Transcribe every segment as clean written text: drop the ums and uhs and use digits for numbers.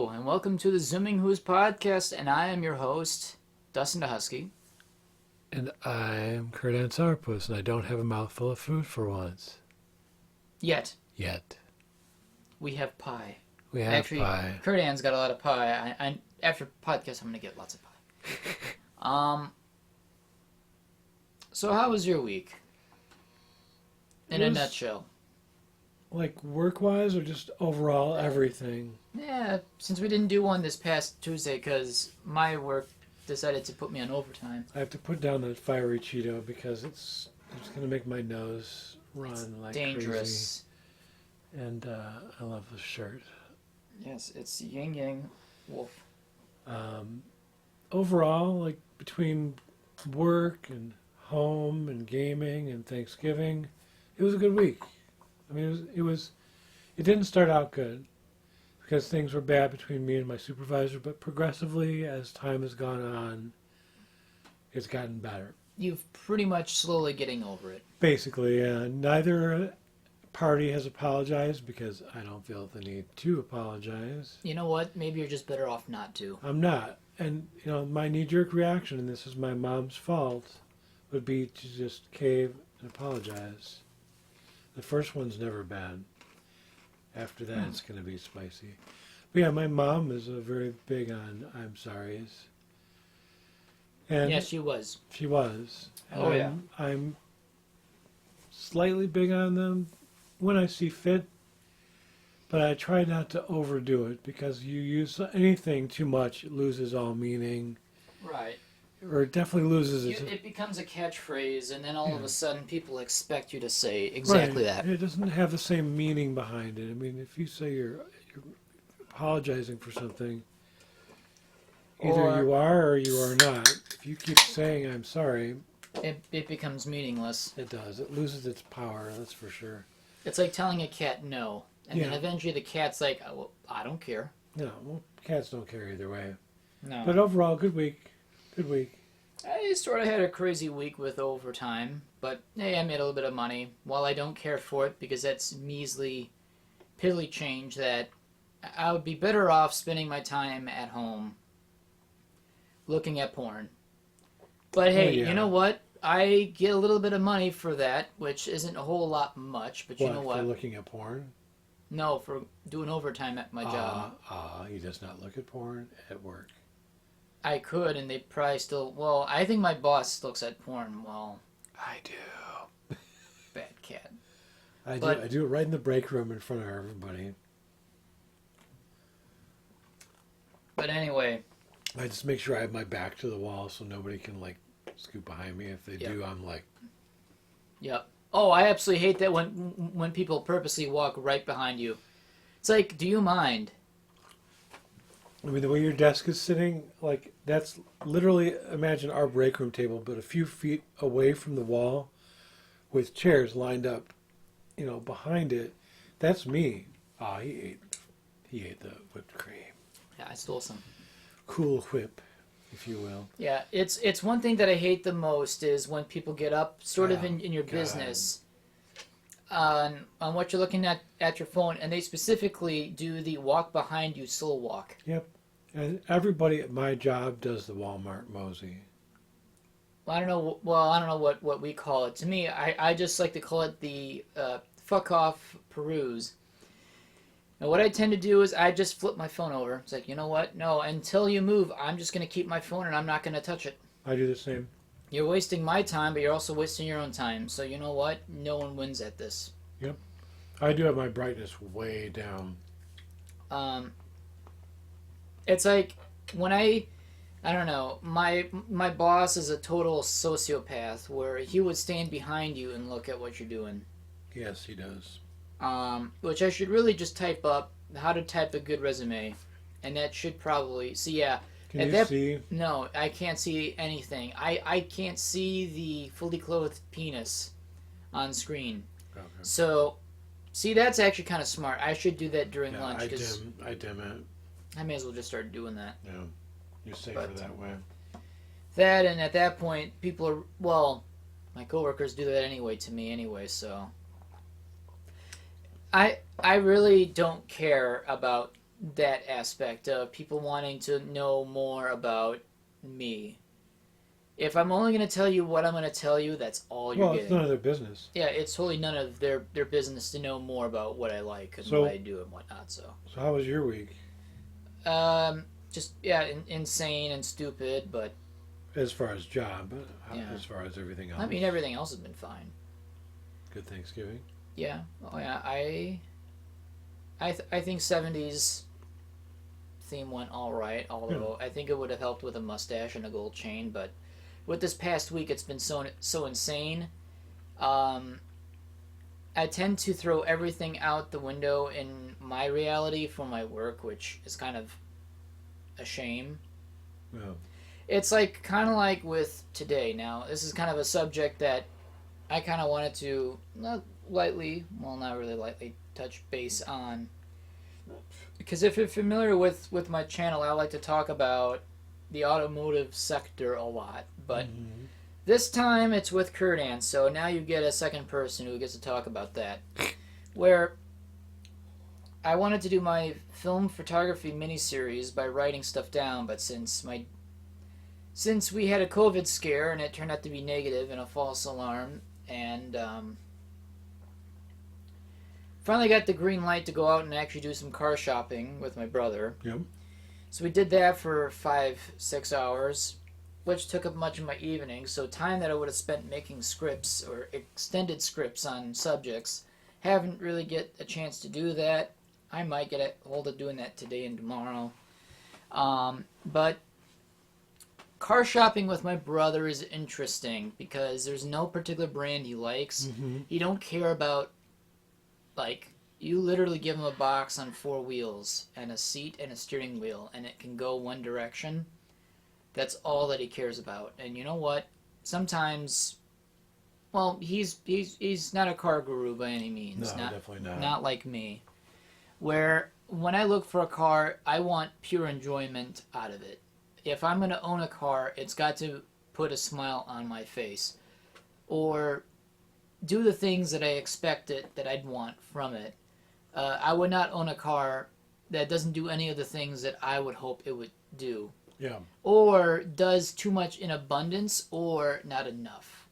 Hello, and welcome to the Zooming Hoosk Podcast, and I am your host, Dustin DaHusky. And I'm Kurdan Sourpuss, and I don't have a mouthful of food for once. Yet. We have pie. Actually, pie. Kurdan's got a lot of pie. I after podcast, I'm going to get lots of pie. So how was your week? In a nutshell. Like work-wise, or just overall everything? Yeah, since we didn't do one this past Tuesday because my work decided to put me on overtime. I have to put down that fiery Cheeto because it's going to make my nose run like dangerous. Crazy. And I love the shirt. Yes, it's Yin Yang Wolf. Overall, like between work and home and gaming and Thanksgiving, it was a good week. I mean, it didn't start out good because things were bad between me and my supervisor, but progressively, as time has gone on, it's gotten better. You've pretty much slowly getting over it. Basically, neither party has apologized because I don't feel the need to apologize. You know what? Maybe you're just better off not to. I'm not. And, my knee-jerk reaction, and this is my mom's fault, would be to just cave and apologize. The first one's never bad. After that, it's going to be spicy. But yeah, my mom is very big on I'm sorries. And yes, she was. She was. Oh, yeah. I'm slightly big on them when I see fit, but I try not to overdo it because you use anything too much, it loses all meaning. Right. Or it definitely loses its... It becomes a catchphrase, and then all of a sudden people expect you to say exactly that. It doesn't have the same meaning behind it. I mean, if you say you're apologizing for something, either you are or you are not. If you keep saying I'm sorry... It becomes meaningless. It does. It loses its power, that's for sure. It's like telling a cat no, and then eventually the cat's like, oh, well, I don't care. No, well, cats don't care either way. No. But overall, good week. Good week. I sort of had a crazy week with overtime, but hey, I made a little bit of money. While I don't care for it because that's measly, piddly change that I would be better off spending my time at home looking at porn. But hey, you know what? I get a little bit of money for that, which isn't a whole lot much, but you know what? For looking at porn? No, for doing overtime at my job. He does not look at porn at work. I could, and they probably still... Well, I think my boss looks at porn. Well, I do. Bad cat. I do it right in the break room in front of everybody. But anyway... I just make sure I have my back to the wall so nobody can, scoot behind me. If they do, I'm like... Yep. Oh, I absolutely hate that when people purposely walk right behind you. It's like, do you mind? I mean, the way your desk is sitting, that's literally, imagine our break room table, but a few feet away from the wall with chairs lined up, behind it. That's me. He ate the whipped cream. Yeah, I stole some. Cool whip, if you will. Yeah, it's one thing that I hate the most is when people get up sort of in your business on what you're looking at your phone, and they specifically do the walk behind you slow walk. Yep. And everybody at my job does the Walmart mosey. I don't know what we call it. To me, I just like to call it the fuck off peruse. And what I tend to do is I just flip my phone over. It's like, you know what? No, until you move, I'm just going to keep my phone and I'm not going to touch it. I do the same. You're wasting my time, but you're also wasting your own time. So you know what? No one wins at this. Yep. I do have my brightness way down. It's like when I don't know, my boss is a total sociopath where he would stand behind you and look at what you're doing. Yes, he does. Which I should really just type up how to type a good resume, and that should probably see. Can you see? No, I can't see anything. I can't see the fully clothed penis on screen. Okay. So, see, that's actually kind of smart. I should do that during lunch. I dim it. I may as well just start doing that. Yeah, you're safer that way. That, and at that point, people are, well, my coworkers do that anyway to me anyway, so... I really don't care about that aspect of people wanting to know more about me. If I'm only going to tell you what I'm going to tell you, that's all you're Well, getting. it's none of their business. Yeah, it's totally none of their business to know more about what I like and what I do and whatnot. So how was your week? Just insane and stupid, but As far as job, as far as everything else. I mean, everything else has been fine. Good Thanksgiving. Yeah. Oh yeah. I think 70s theme went all right. Although I think it would have helped with a mustache and a gold chain, but with this past week, it's been so insane. I tend to throw everything out the window in my reality for my work, which is kind of a shame. Yeah. It's kind of like with today. Now, this is kind of a subject that I kind of wanted to not really lightly touch base on. Because if you're familiar with my channel, I like to talk about the automotive sector a lot. But this time it's with Kurdan, so now you get a second person who gets to talk about that. Where I wanted to do my film photography miniseries by writing stuff down, but since we had a COVID scare and it turned out to be negative and a false alarm, and finally got the green light to go out and actually do some car shopping with my brother. Yep. So we did that for 5-6 hours, which took up much of my evening. So time that I would have spent making scripts or extended scripts on subjects, haven't really get a chance to do that. I might get a hold of doing that today and tomorrow. But car shopping with my brother is interesting because there's no particular brand he likes. He don't care about, you literally give him a box on 4 wheels and a seat and a steering wheel and it can go one direction. That's all that he cares about. And you know what? Sometimes, well, he's not a car guru by any means. No, definitely not. Not like me. Where when I look for a car, I want pure enjoyment out of it. If I'm going to own a car, it's got to put a smile on my face. Or do the things that I expected that I'd want from it. I would not own a car that doesn't do any of the things that I would hope it would do. Yeah. Or does too much in abundance or not enough.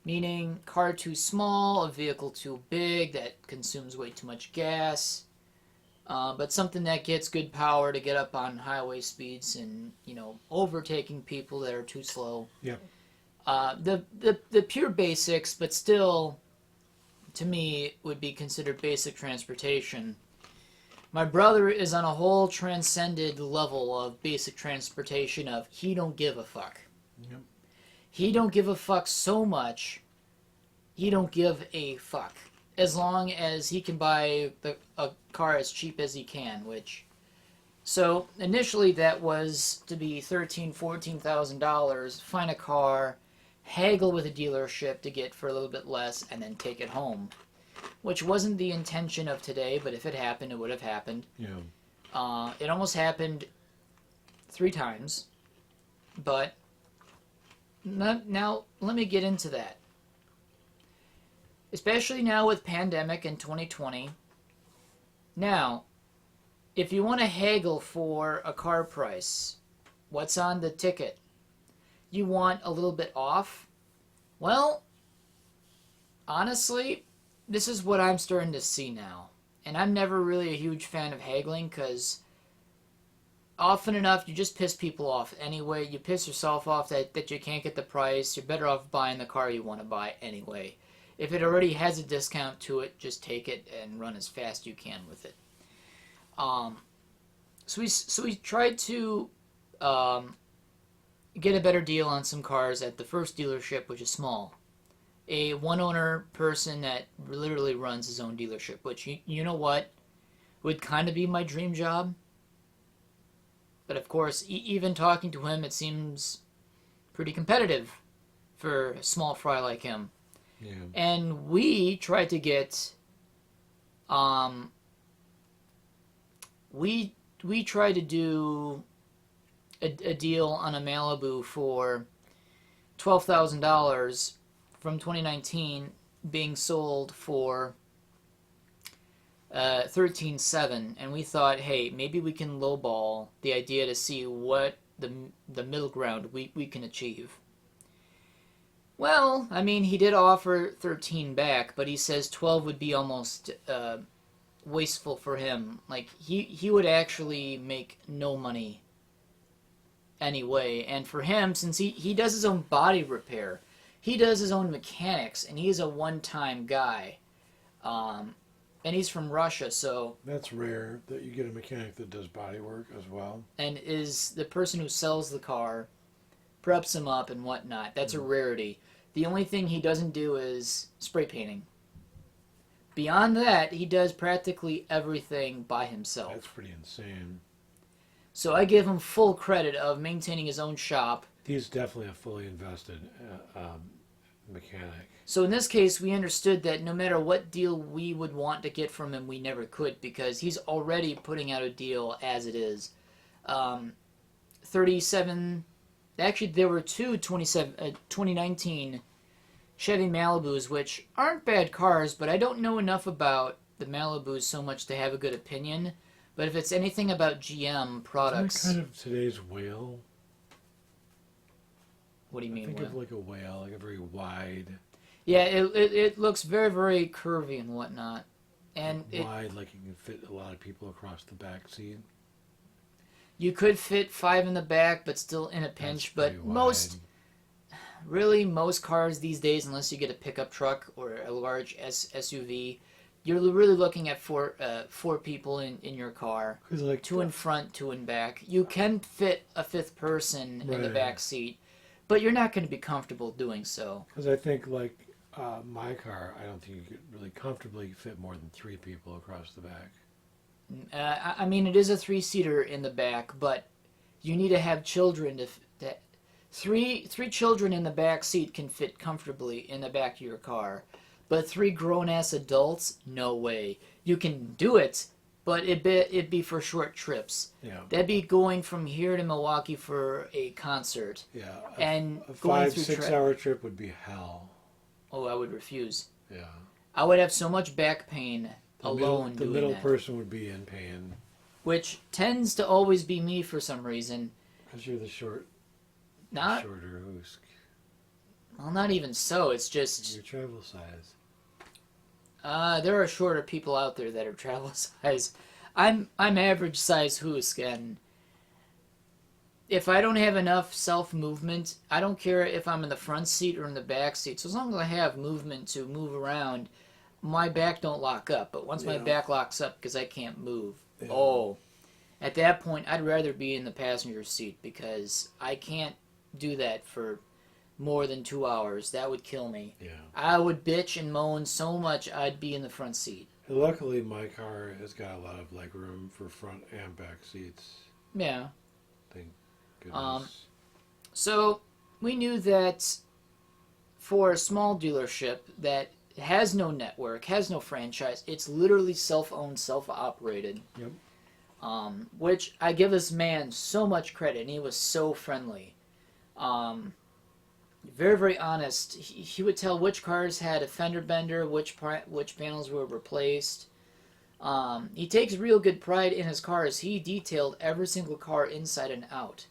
Meaning, car too small, a vehicle too big that consumes way too much gas. But something that gets good power to get up on highway speeds and, overtaking people that are too slow. Yeah. The pure basics, but still, to me, would be considered basic transportation. My brother is on a whole transcended level of basic transportation of he don't give a fuck. Yep. He don't give a fuck so much, he don't give a fuck. As long as he can buy a car as cheap as he can, which... So, initially that was to be $13,000, $14,000, find a car, haggle with a dealership to get for a little bit less, and then take it home. Which wasn't the intention of today, but if it happened, it would have happened. Yeah. It almost happened 3 times, but now let me get into that. Especially now with pandemic in 2020. Now, if you want to haggle for a car price, what's on the ticket? You want a little bit off? Well, honestly, this is what I'm starting to see now. And I'm never really a huge fan of haggling because often enough you just piss people off anyway. You piss yourself off that you can't get the price. You're better off buying the car you want to buy anyway. If it already has a discount to it, just take it and run as fast you can with it. So we tried to get a better deal on some cars at the first dealership, which is small. A one-owner person that literally runs his own dealership, which, you know what, would kind of be my dream job. But of course, even talking to him, it seems pretty competitive for a small fry like him. Yeah. And we tried to get, we tried to do a deal on a Malibu for $12,000 from 2019 being sold for 13.7, and we thought, hey, maybe we can lowball the idea to see what the middle ground we can achieve. Well, I mean, he did offer 13 back, but he says 12 would be almost wasteful for him. Like, he would actually make no money anyway. And for him, since he does his own body repair, he does his own mechanics, and he's a one-time guy. And he's from Russia, so... That's rare that you get a mechanic that does body work as well. And is the person who sells the car, preps him up and whatnot. That's a rarity. The only thing he doesn't do is spray painting. Beyond that, he does practically everything by himself. That's pretty insane. So I give him full credit of maintaining his own shop. He's definitely a fully invested mechanic. So in this case, we understood that no matter what deal we would want to get from him, we never could, because he's already putting out a deal as it is. 37... Actually, there were two 2019 Chevy Malibus, which aren't bad cars, but I don't know enough about the Malibus so much to have a good opinion. But if it's anything about GM products... Isn't that kind of today's whale? What do you mean, think whale? of like a whale, like a very wide... Yeah, it looks very, very curvy and whatnot. And wide, like you can fit a lot of people across the back seat. You could fit 5 in the back, but still in a pinch. But most cars these days, unless you get a pickup truck or a large SUV, you're really looking at four people in your car. Like 2 in front, 2 in back. You can fit a 5th person in the Right. back seat, but you're not going to be comfortable doing so. Because I think, like, my car, I don't think you could really comfortably fit more than 3 people across the back. I mean, it is a 3-seater in the back, but you need to have children to three children in the back seat can fit comfortably in the back of your car, but 3 grown-ass adults, no way. You can do it, but it'd be for short trips. Yeah. That'd be going from here to Milwaukee for a concert. Yeah. And a going 5-6 hour trip would be hell. Oh, I would refuse. Yeah. I would have so much back pain alone The doing middle that. person would be in pain. Which tends to always be me for some reason. Because you're the shorter Hoosk. Well, not even so. It's just... Your travel size. There are shorter people out there that are travel size. I'm average size Hoosk, and if I don't have enough self-movement, I don't care if I'm in the front seat or in the back seat. So as long as I have movement to move around, my back don't lock up. But once my back locks up because I can't move, at that point, I'd rather be in the passenger seat because I can't do that for more than 2 hours. That would kill me. Yeah. I would bitch and moan so much I'd be in the front seat. And luckily, my car has got a lot of leg room for front and back seats. Yeah. Thank goodness. So we knew that for a small dealership that has no network, has no franchise, it's literally self-owned, self-operated. Yep. Which I give this man so much credit, and he was so friendly. Very, very honest. He would tell which cars had a fender bender, which panels were replaced. He takes real good pride in his cars. He detailed every single car inside and out.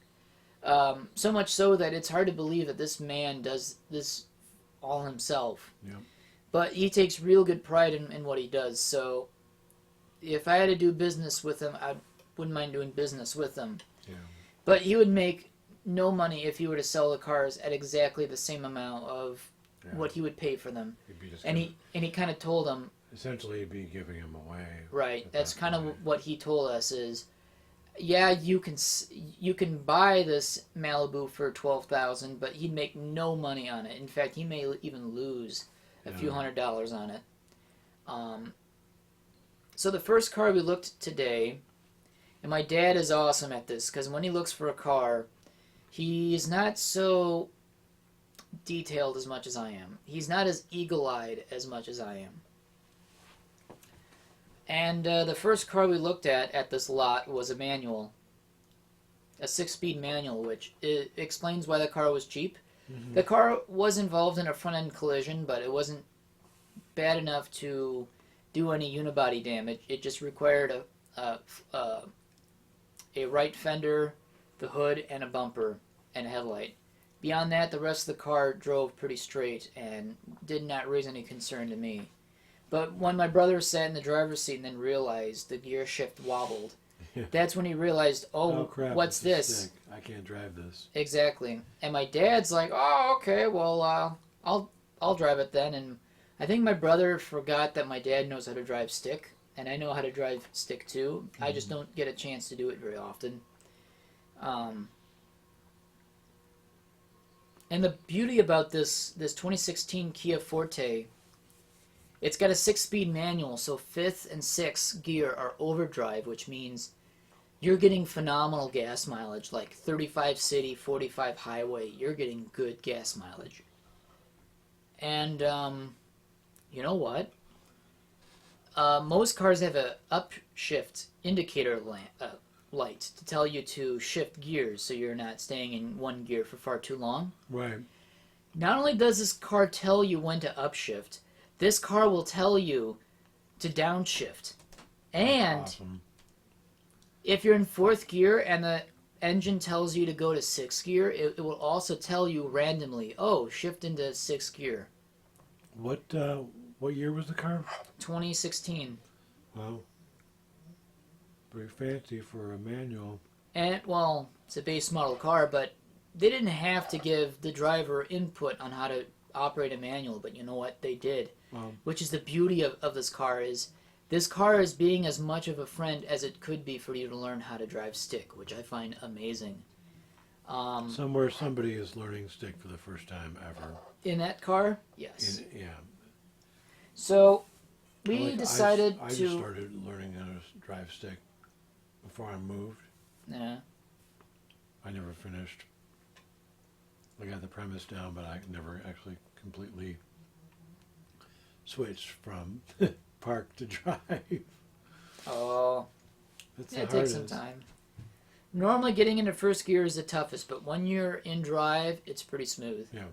So much so that it's hard to believe that this man does this all himself. Yep. But he takes real good pride in what he does. So if I had to do business with him, I wouldn't mind doing business with him. Yeah. But he would make no money if he were to sell the cars at exactly the same amount of what he would pay for them. And he kind of told him, essentially, he'd be giving them away. Right. That's kind of what he told us is, yeah, you can buy this Malibu for $12,000, but he'd make no money on it. In fact, he may even lose a few $100s on it. So the first car we looked today, and my dad is awesome at this because when he looks for a car, he's not so detailed as much as I am. He's not as eagle-eyed as much as I am. And the first car we looked at this lot was a manual. A 6-speed manual, which explains why the car was cheap. Mm-hmm. The car was involved in a front-end collision, but it wasn't bad enough to do any unibody damage. It just required a right fender, the hood, and a bumper, and a headlight. Beyond that, the rest of the car drove pretty straight and did not raise any concern to me. But when my brother sat in the driver's seat and then realized the gear shift wobbled, that's when he realized, oh crap, what's this? I can't drive this. Exactly. And my dad's like, oh, okay, well, I'll drive it then. And I think my brother forgot that my dad knows how to drive stick, and I know how to drive stick too. Mm-hmm. I just don't get a chance to do it very often. And the beauty about this 2016 Kia Forte, it's got a 6-speed manual, so 5th and 6th gear are overdrive, which means you're getting phenomenal gas mileage, like 35 city, 45 highway. You're getting good gas mileage. And you know what? Most cars have a upshift indicator light to tell you to shift gears so you're not staying in one gear for far too long. Right. Not only does this car tell you when to upshift, this car will tell you to downshift. And awesome. If you're in 4th gear and the engine tells you to go to 6th gear, it will also tell you randomly, oh, shift into 6th gear. What year was the car? 2016. Wow. Very fancy for a manual. And, well, it's a base model car, but they didn't have to give the driver input on how to operate a manual, but you know what? They did. Wow. Which is the beauty of this car is this car is being as much of a friend as it could be for you to learn how to drive stick, which I find amazing. Somewhere somebody is learning stick for the first time ever. In that car? Yes. Yeah. So we decided I just started learning how to drive stick before I moved. Yeah. I never finished. I got the premise down, but I never actually completely switched from park to drive. Oh. It takes some time. Normally getting into 1st gear is the toughest, but when you're in drive, it's pretty smooth. Yeah.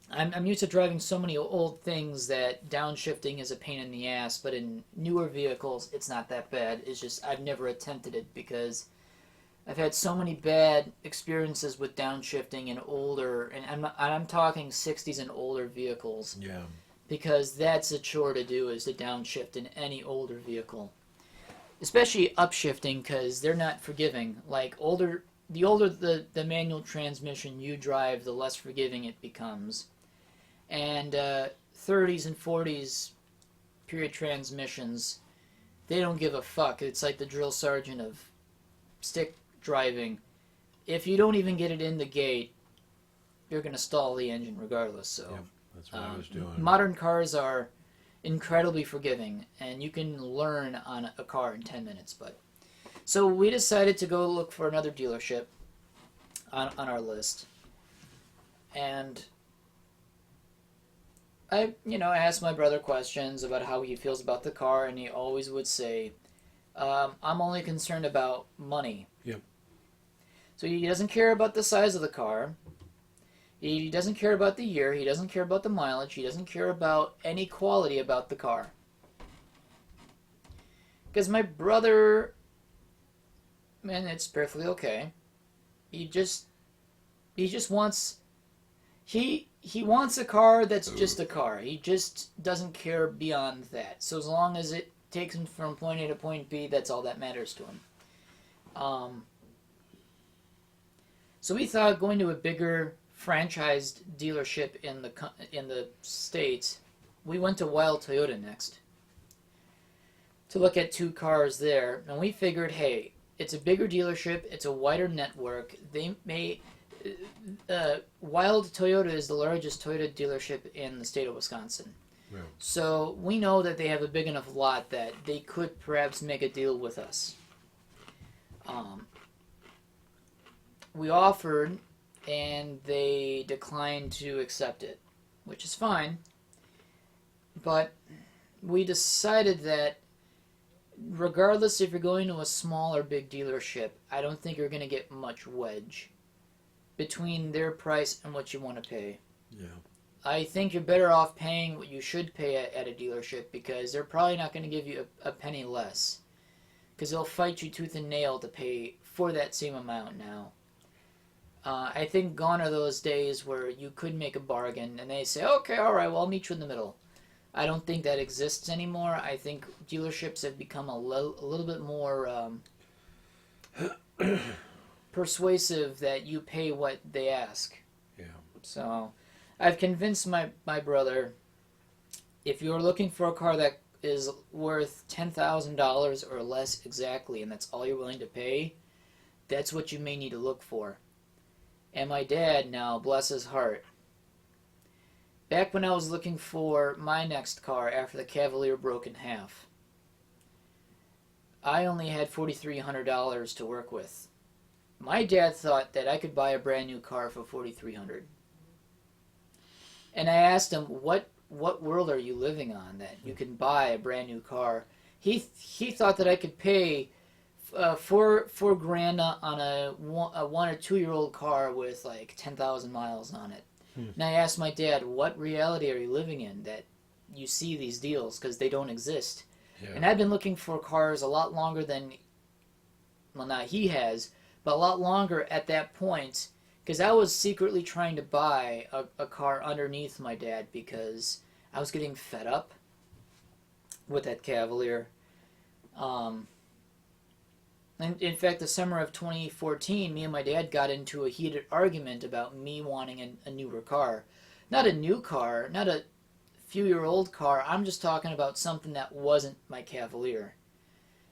I'm used to driving so many old things that downshifting is a pain in the ass, but in newer vehicles, it's not that bad. It's just I've never attempted it because I've had so many bad experiences with downshifting in older, and I'm talking 60s and older vehicles. Yeah. Because that's a chore to do, is to downshift in any older vehicle. Especially upshifting, because they're not forgiving. Like, the older the manual transmission you drive, the less forgiving it becomes. And 30s and 40s period transmissions, they don't give a fuck. It's like the drill sergeant of stick driving. If you don't even get it in the gate, you're going to stall the engine regardless. So yep, that's what I was doing. Modern cars are incredibly forgiving, and you can learn on a car in 10 minutes. But so we decided to go look for another dealership on our list. And I asked my brother questions about how he feels about the car, and he always would say, I'm only concerned about money. Yep. So he doesn't care about the size of the car. He doesn't care about the year. He doesn't care about the mileage. He doesn't care about any quality about the car. Because my brother, and it's perfectly okay, he just wants... He wants a car that's just a car. He just doesn't care beyond that. So as long as it takes him from point A to point B, that's all that matters to him. So we thought going to a bigger franchised dealership in the States, we went to Wild Toyota next to look at 2 cars there. And we figured, hey, it's a bigger dealership, it's a wider network. Wild Toyota is the largest Toyota dealership in the state of Wisconsin. Yeah. So we know that they have a big enough lot that they could perhaps make a deal with us. We offered, and they declined to accept it, which is fine. But we decided that regardless if you're going to a small or big dealership, I don't think you're going to get much wedge between their price and what you want to pay. Yeah. I think you're better off paying what you should pay at a dealership, because they're probably not going to give you a penny less. Because they'll fight you tooth and nail to pay for that same amount now. I think gone are those days where you could make a bargain and they say, okay, all right, well, I'll meet you in the middle. I don't think that exists anymore. I think dealerships have become a little bit more persuasive that you pay what they ask. Yeah. So I've convinced my brother, if you're looking for a car that is worth $10,000 or less exactly, and that's all you're willing to pay, that's what you may need to look for. And my dad now, bless his heart, back when I was looking for my next car after the Cavalier broke in half, I only had $4,300 to work with. My dad thought that I could buy a brand new car for $4,300. And I asked him, what world are you living on that you can buy a brand new car? He thought that I could pay $4,000 on a 1 or 2 year old car with like 10,000 miles on it. And I asked my dad, what reality are you living in that you see these deals, because they don't exist? Yeah. And I've been looking for cars a lot longer than, well, not he has, but a lot longer at that point, because I was secretly trying to buy a car underneath my dad because I was getting fed up with that Cavalier. And in fact, the summer of 2014, me and my dad got into a heated argument about me wanting a newer car. Not a new car, not a few-year-old car. I'm just talking about something that wasn't my Cavalier.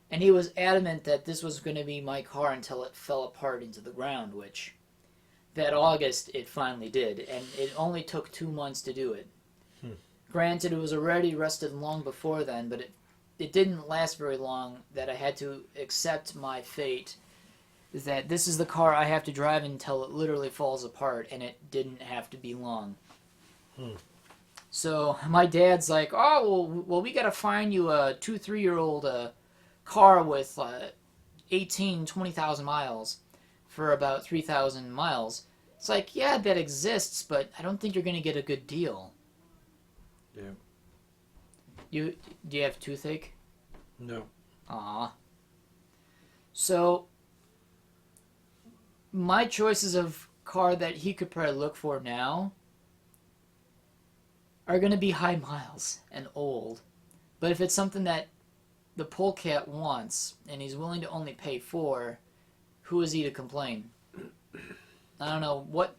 And he was adamant that this was going to be my car until it fell apart into the ground, which that August it finally did. And it only took 2 months to do it. Granted, it was already rusted long before then, but it didn't last very long that I had to accept my fate, that this is the car I have to drive until it literally falls apart, and it didn't have to be long. So my dad's like, oh, well, we got to find you a 2-3-year-old car with 20,000 miles for about 3,000 miles. It's like, yeah, that exists, but I don't think you're going to get a good deal. Yeah. Do you have toothache? No. Aw. So, my choices of car that he could probably look for now are going to be high miles and old. But if it's something that the polecat wants and he's willing to only pay for, who is he to complain? I don't know. What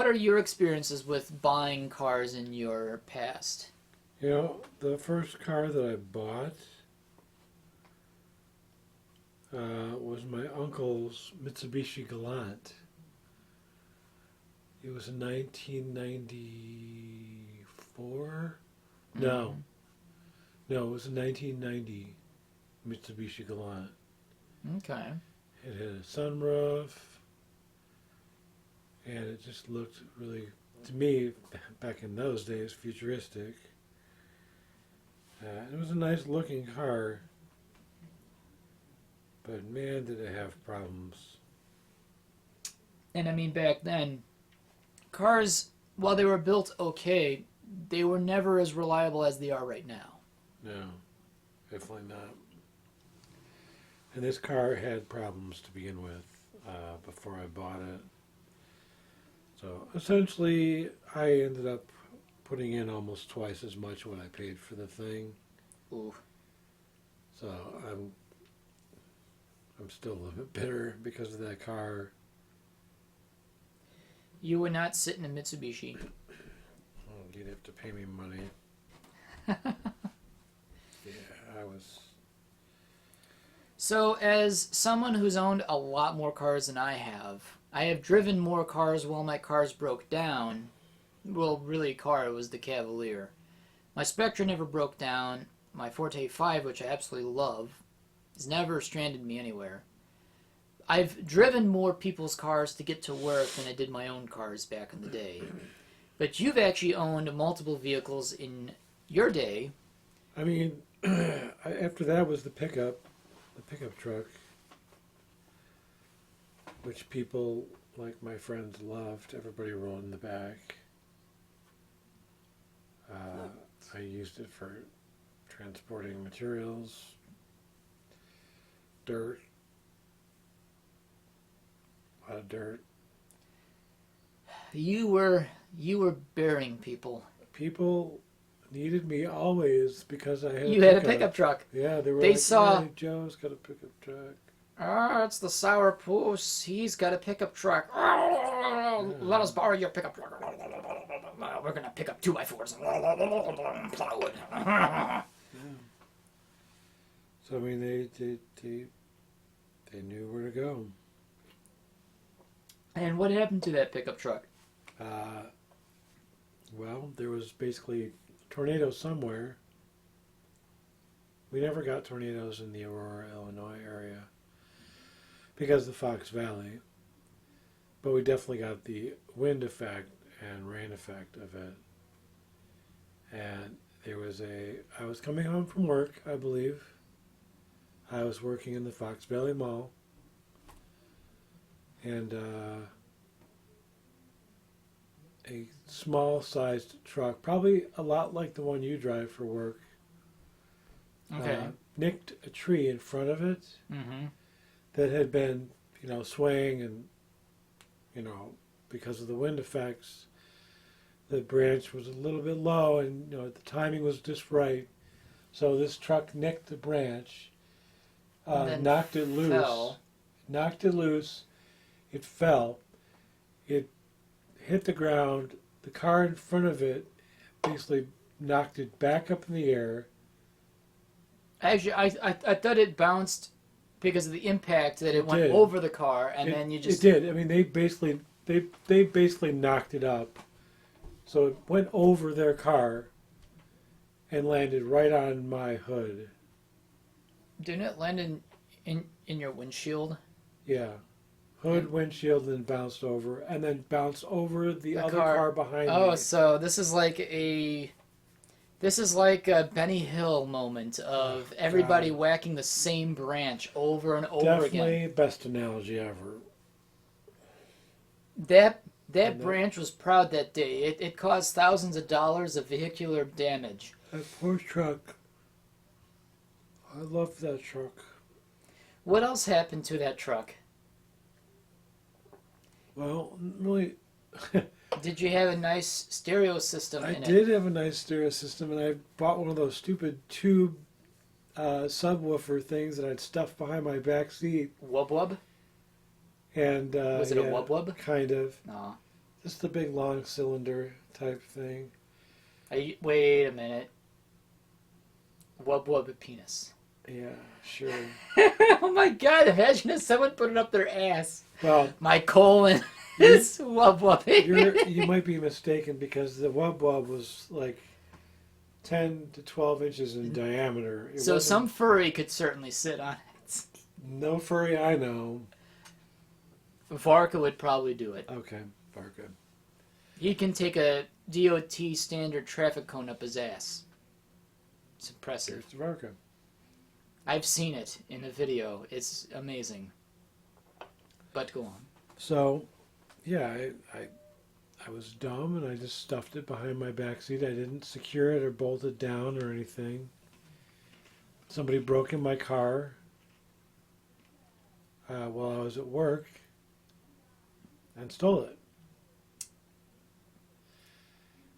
are your experiences with buying cars in your past? You know, the first car that I bought was my uncle's Mitsubishi Galant. It was a 1994? Mm-hmm. No, it was a 1990 Mitsubishi Galant. Okay. It had a sunroof, and it just looked really, to me, back in those days, futuristic. It was a nice looking car, but man, did it have problems. And I mean, back then, cars, while they were built okay, they were never as reliable as they are right now. No, definitely not. And this car had problems to begin with before I bought it. So essentially, I ended up putting in almost twice as much what I paid for the thing. Ooh. So I'm still a little bit bitter because of that car. You would not sit in a Mitsubishi. Oh, you'd have to pay me money. Yeah, I was... So, as someone who's owned a lot more cars than I have driven more cars while my cars broke down. Well, really, it was the Cavalier. My Spectra never broke down. My Forte 5, which I absolutely love, has never stranded me anywhere. I've driven more people's cars to get to work than I did my own cars back in the day. But you've actually owned multiple vehicles in your day. I mean, after that was the pickup truck, which people, like my friends, loved. Everybody rolled in the back. I used it for transporting materials, dirt, a lot of dirt. You were burying people. People needed me always because I had a pickup truck. Yeah, they were They like, saw, hey, Joe's got a pickup truck. it's the Sourpuss. He's got a pickup truck. Let us borrow your pickup truck. We're going to pick up 2x4s and plywood. Yeah. So, I mean, they knew where to go. And what happened to that pickup truck? Well, there was basically a tornado somewhere. We never got tornadoes in the Aurora, Illinois area because of the Fox Valley. But we definitely got the wind effect and rain effect of it. And I was coming home from work, I believe. I was working in the Fox Valley Mall. And a small-sized truck, probably a lot like the one you drive for work, nicked a tree in front of it that had been, swaying and, because of the wind effects, the branch was a little bit low and, the timing was just right. So this truck nicked the branch, knocked it loose. Knocked it loose. It fell. It hit the ground. The car in front of it basically knocked it back up in the air. Actually, I thought it bounced because of the impact that it went over the car, and then you just... It did. I mean, they basically knocked it up. So it went over their car and landed right on my hood. Didn't it land in your windshield? Yeah. Hood, windshield, then bounced over, and then bounced over the other car behind me. Oh, so this is like a Benny Hill moment of everybody whacking the same branch over and over again. Definitely best analogy ever. That branch was proud that day. It caused thousands of dollars of vehicular damage. That poor truck. I love that truck. What else happened to that truck? Well, really... Did you have a nice stereo system in it? I did have a nice stereo system, and I bought one of those stupid tube subwoofer things that I'd stuffed behind my back seat. Wub wub? And, was it a wub wub? Kind of. No. Just the big long cylinder type thing. Wait a minute. Wub wub penis. Yeah, sure. Oh my god, imagine if someone put it up their ass. Well, my colon is wub wub. You might be mistaken because the wub wub was like 10 to 12 inches in diameter. So some furry could certainly sit on it. No furry I know. Varka would probably do it. Okay, Varka. He can take a DOT standard traffic cone up his ass. It's impressive. Here's Varka. I've seen it in a video. It's amazing. But go on. So, yeah, I was dumb and I just stuffed it behind my back seat. I didn't secure it or bolt it down or anything. Somebody broke in my car while I was at work and stole it.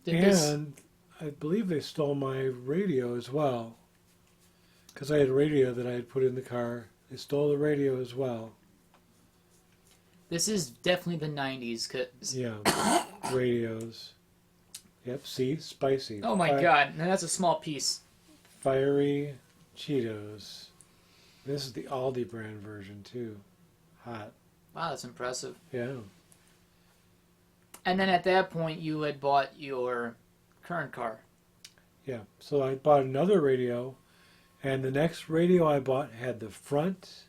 And I believe they stole my radio as well. Because I had a radio that I had put in the car. They stole the radio as well. This is definitely the 90s. Yeah, radios. Yep, see? Spicy. Oh my god, and that's a small piece. Fiery Cheetos. This is the Aldi brand version too. Hot. Wow, that's impressive. Yeah. And then at that point you had bought your current car. Yeah, so I bought another radio. And the next radio I bought had the front...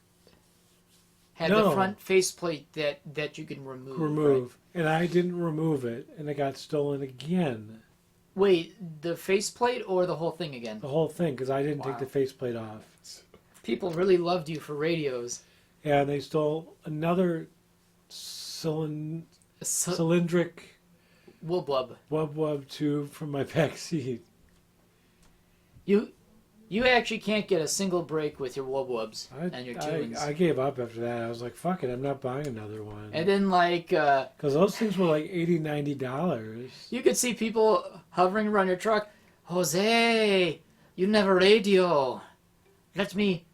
The front faceplate that you can remove. Right? And I didn't remove it, and it got stolen again. Wait, the faceplate or the whole thing again? The whole thing, because I didn't take the faceplate off. People really loved you for radios. Yeah, and they stole another cylindric Wub wub. Wub Wub 2 from my back seat. You actually can't get a single break with your wub wubs and your tunes. I gave up after that. I was like, fuck it, I'm not buying another one. And then because those things were like $80-$90. You could see people hovering around your truck. Jose, you don't have a radio. Let me...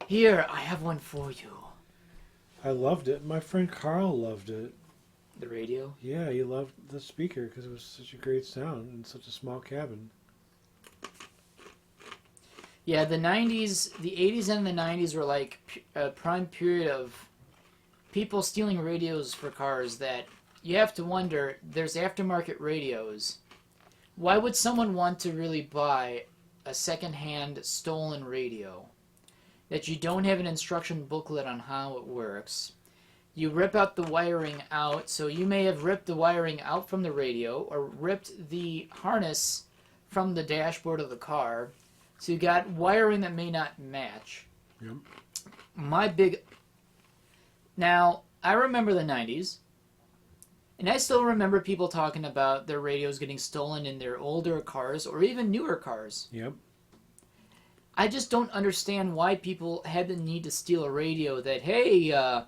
Here, I have one for you. I loved it. My friend Carl loved it. The radio? Yeah, he loved the speaker because it was such a great sound in such a small cabin. Yeah, the 90s, the 80s and the 90s were like a prime period of people stealing radios for cars that you have to wonder, there's aftermarket radios. Why would someone want to really buy a second-hand stolen radio that you don't have an instruction booklet on how it works? You rip out the wiring out, so you may have ripped the wiring out from the radio or ripped the harness from the dashboard of the car. So you got wiring that may not match. Yep. Now, I remember the 90s, and I still remember people talking about their radios getting stolen in their older cars or even newer cars. Yep. I just don't understand why people had the need to steal a radio that, hey, I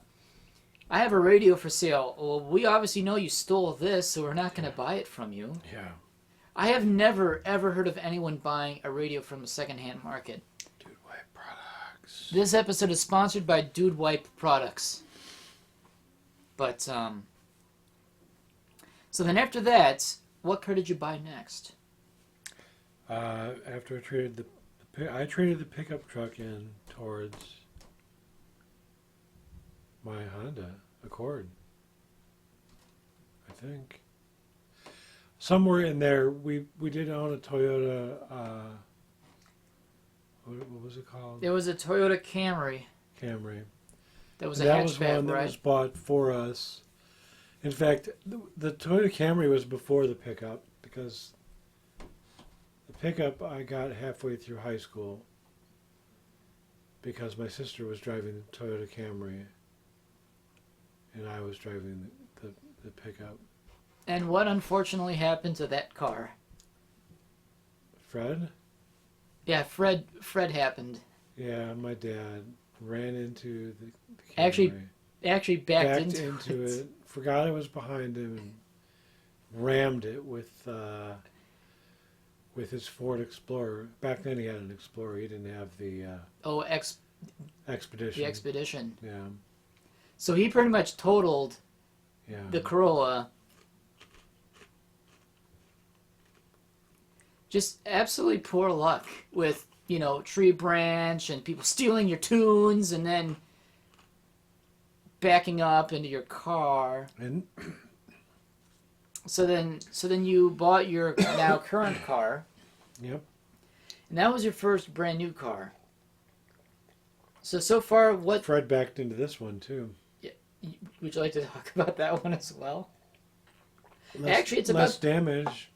have a radio for sale. Well, we obviously know you stole this, so we're not going to buy it from you. Yeah. I have never, ever heard of anyone buying a radio from a secondhand market. Dude Wipe Products. This episode is sponsored by Dude Wipe Products. But, so then after that, what car did you buy next? After I traded the pickup truck in towards my Honda Accord. I think. Somewhere in there, we did own a Toyota, what was it called? It was a Toyota Camry. Camry. That was a That was hatchback, one that right? was bought for us. In fact, the Toyota Camry was before the pickup because the pickup I got halfway through high school because my sister was driving the Toyota Camry and I was driving the pickup. And what unfortunately happened to that car? Fred? Yeah, Fred happened. Yeah, my dad ran into the Camry. Actually backed into it. Forgot I was behind him and rammed it with his Ford Explorer. Back then he had an Explorer. He didn't have the Expedition. The Expedition. Yeah. So he pretty much totaled the Corolla. Just absolutely poor luck with, tree branch and people stealing your tunes and then backing up into your car. And so then you bought your now current car. Yep. And that was your first brand new car. So far, what... Fred backed into this one, too. Yeah, would you like to talk about that one as well? Actually, it's less damage.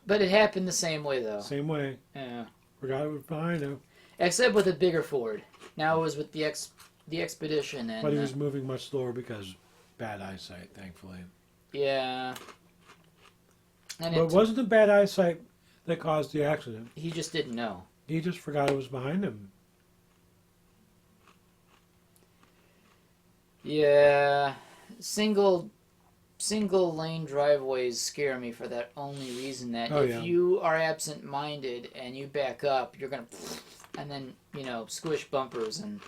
But it happened the same way, though. Same way. Yeah. Forgot it was behind him. Except with a bigger Ford. Now it was with the Expedition. And, but he was moving much slower because bad eyesight, thankfully. Yeah. And but it wasn't the bad eyesight that caused the accident. He just didn't know. He just forgot it was behind him. Yeah. Single lane driveways scare me for that only reason that you are absent-minded and you back up, you're going to... And then, squish bumpers. And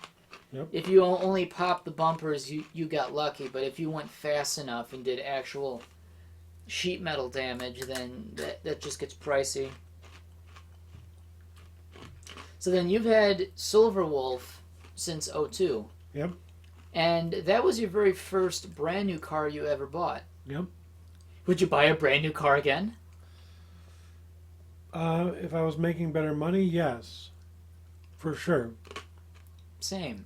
if you only pop the bumpers, you got lucky. But if you went fast enough and did actual sheet metal damage, then that just gets pricey. So then you've had Silver Wolf since 2002. Yep. And that was your very first brand new car you ever bought. Yep. Would you buy a brand new car again? If I was making better money, yes. For sure. Same.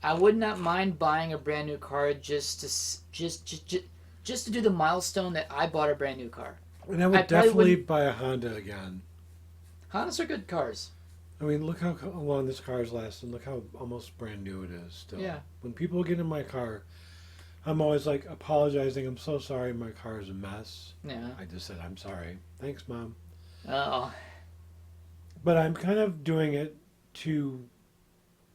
I would not mind buying a brand new car just to do the milestone that I bought a brand new car. And I would definitely buy a Honda again. Hondas are good cars. I mean, look how long this car has lasted. Look how almost brand new it is still. Yeah. When people get in my car, I'm always like apologizing. I'm so sorry. My car is a mess. Yeah. I just said, I'm sorry. Thanks, Mom. Oh. But I'm kind of doing it to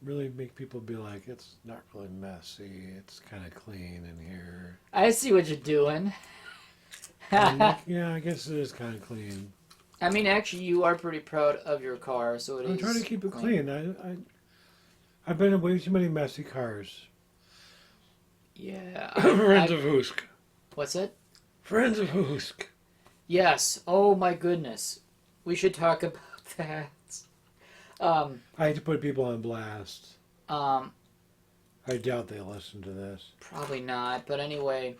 really make people be like, it's not really messy. It's kind of clean in here. I see what you're doing. I'm like, yeah, I guess it is kind of clean. I mean, actually, you are pretty proud of your car, so it is. I'm trying to keep it clean. I've been in way too many messy cars. Yeah. Friends of Hoosk. What's it? Friends of Hoosk. Yes. Oh my goodness. We should talk about that. I hate to put people on blast. Um. I doubt they listen to this. Probably not. But anyway,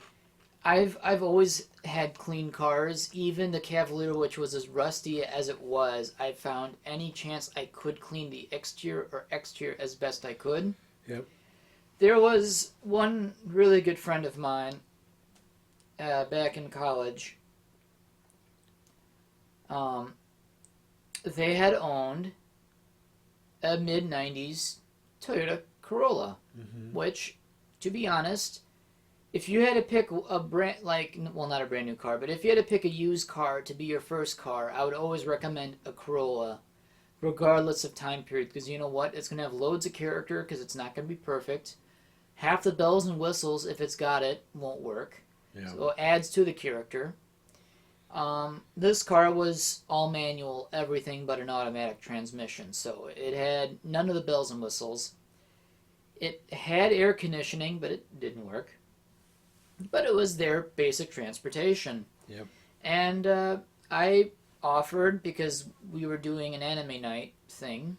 I've always had clean cars. Even the Cavalier, which was as rusty as it was, I found any chance I could clean the exterior as best I could. Yep. There was one really good friend of mine back in college. They had owned a mid-90s Toyota Corolla, which, to be honest, if you had to pick a brand, not a brand new car, but if you had to pick a used car to be your first car, I would always recommend a Corolla, regardless of time period, because you know what? It's going to have loads of character, because it's not going to be perfect. Half the bells and whistles, if it's got it, won't work. Yeah. So it adds to the character. This car was all manual, everything but an automatic transmission, so it had none of the bells and whistles. It had air conditioning, but it didn't work. But it was their basic transportation. Yep. And I offered, because we were doing an anime night thing,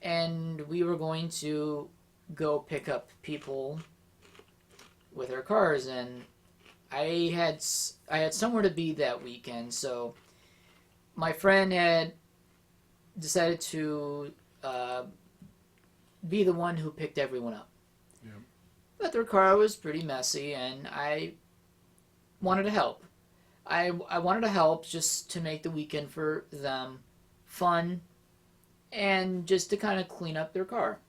and we were going to go pick up people with our cars, and I had somewhere to be that weekend, so my friend had decided to be the one who picked everyone up. Yeah. But their car was pretty messy, and I wanted to help. I wanted to help just to make the weekend for them fun and just to kind of clean up their car.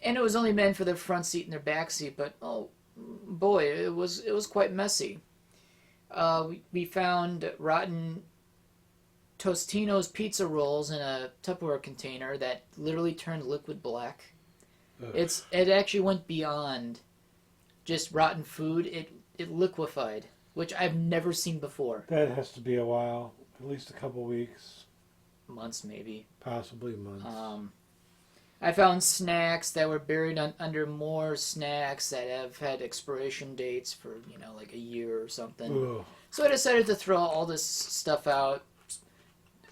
And it was only meant for their front seat and their back seat, but oh boy, it was quite messy. We found rotten Tostino's pizza rolls in a Tupperware container that literally turned liquid black. Ugh. It actually went beyond just rotten food. It liquefied, which I've never seen before. That has to be a while. At least a couple weeks. Months, maybe. Possibly months. I found snacks that were buried under more snacks that have had expiration dates for, like a year or something. Ugh. So I decided to throw all this stuff out.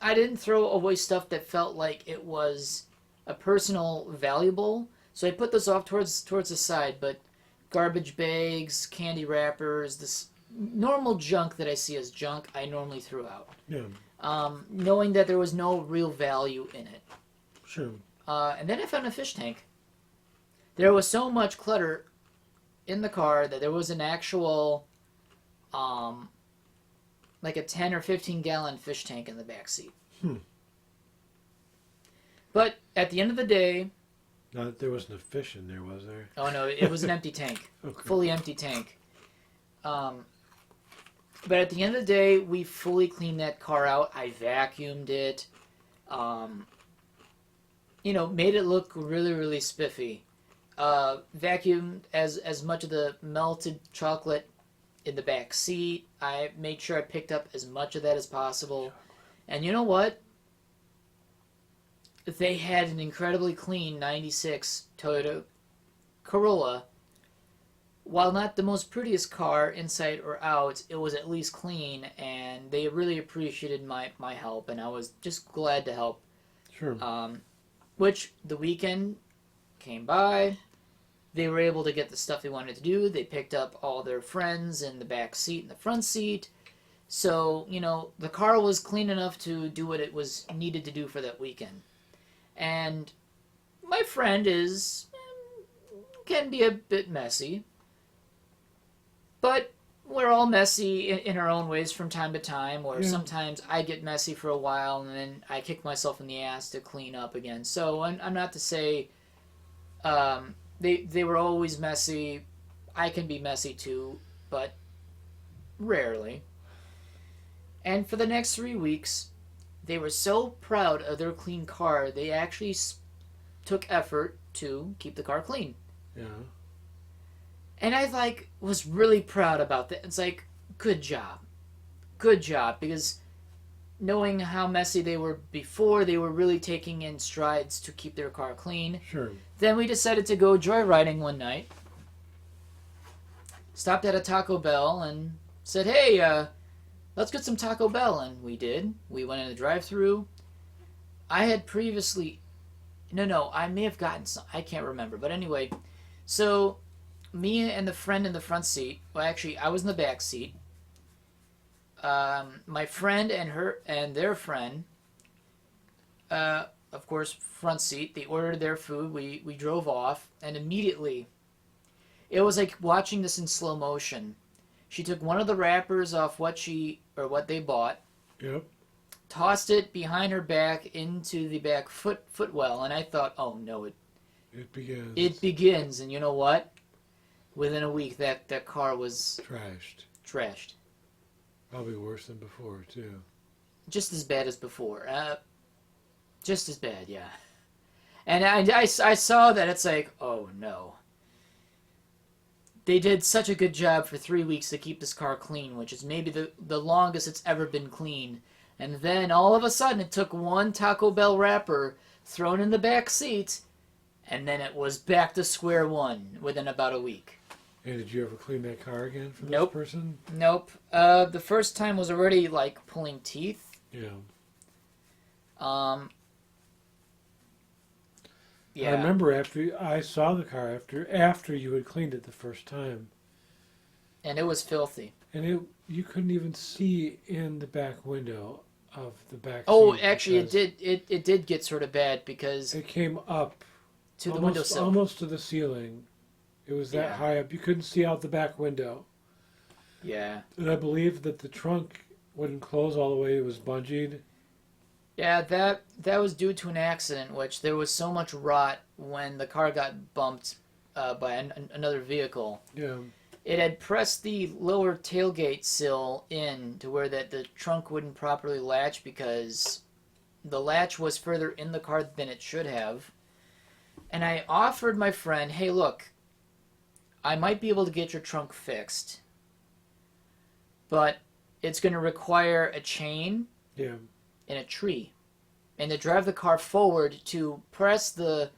I didn't throw away stuff that felt like it was a personal valuable, so I put this off towards the side, but garbage bags, candy wrappers, this normal junk that I see as junk, I normally threw out. Yeah. Knowing that there was no real value in it. Sure. And then I found a fish tank. There was so much clutter in the car that there was an actual, like a 10 or 15 gallon fish tank in the back seat. But at the end of the day... There wasn't a fish in there, was there? Oh no, it was an empty tank. Okay. Fully empty tank. But at the end of the day, we fully cleaned that car out. I vacuumed it. Made it look really, really spiffy. Vacuumed as much of the melted chocolate in the back seat. I made sure I picked up as much of that as possible. And you know what? They had an incredibly clean 96 Toyota Corolla. While not the most prettiest car inside or out, it was at least clean, and they really appreciated my help, and I was just glad to help. Sure. Which the weekend came by. They were able to get the stuff they wanted to do. They picked up all their friends in the back seat and the front seat. So, the car was clean enough to do what it was needed to do for that weekend. And my friend can be a bit messy. But we're all messy in our own ways from time to time, or sometimes I get messy for a while and then I kick myself in the ass to clean up again. So I'm not to say they were always messy. I can be messy too, but rarely. And for the next 3 weeks, they were so proud of their clean car, they actually took effort to keep the car clean. Yeah. And I was really proud about that. It's like, good job, because knowing how messy they were before, they were really taking in strides to keep their car clean. Sure. Then we decided to go joyriding one night. Stopped at a Taco Bell and said, hey, let's get some Taco Bell. And we did. We went in the drive-thru. I had previously... No, I may have gotten some. I can't remember. But anyway, so me and the friend in the front seat... Well, actually, I was in the back seat. My friend and their friend, of course, front seat. They ordered their food. We drove off, and immediately, it was like watching this in slow motion. She took one of the wrappers off what they bought. Yep. Tossed it behind her back into the back footwell, and I thought, oh no, it begins. It begins, and you know what? Within a week, that car was trashed. Probably worse than before, too. Just as bad as before. Just as bad, yeah. And I saw that. It's like, oh no. They did such a good job for 3 weeks to keep this car clean, which is maybe the longest it's ever been clean. And then all of a sudden it took one Taco Bell wrapper thrown in the back seat, and then it was back to square one within about a week. And did you ever clean that car again for this Nope. person? Nope. The first time was already like pulling teeth. Yeah. Yeah. I remember after I saw the car after you had cleaned it the first time. And it was filthy. And you couldn't even see in the back window of the back Oh, seat actually it did get sort of bad because it came up to the windowsill. Almost to the ceiling. It was that high up. You couldn't see out the back window. Yeah. And I believe that the trunk wouldn't close all the way. It was bungeed. Yeah, that was due to an accident, which there was so much rot when the car got bumped by another vehicle. Yeah. It had pressed the lower tailgate sill in to where the trunk wouldn't properly latch because the latch was further in the car than it should have. And I offered my friend, hey, look, I might be able to get your trunk fixed, but it's going to require a chain and a tree. And to drive the car forward to press the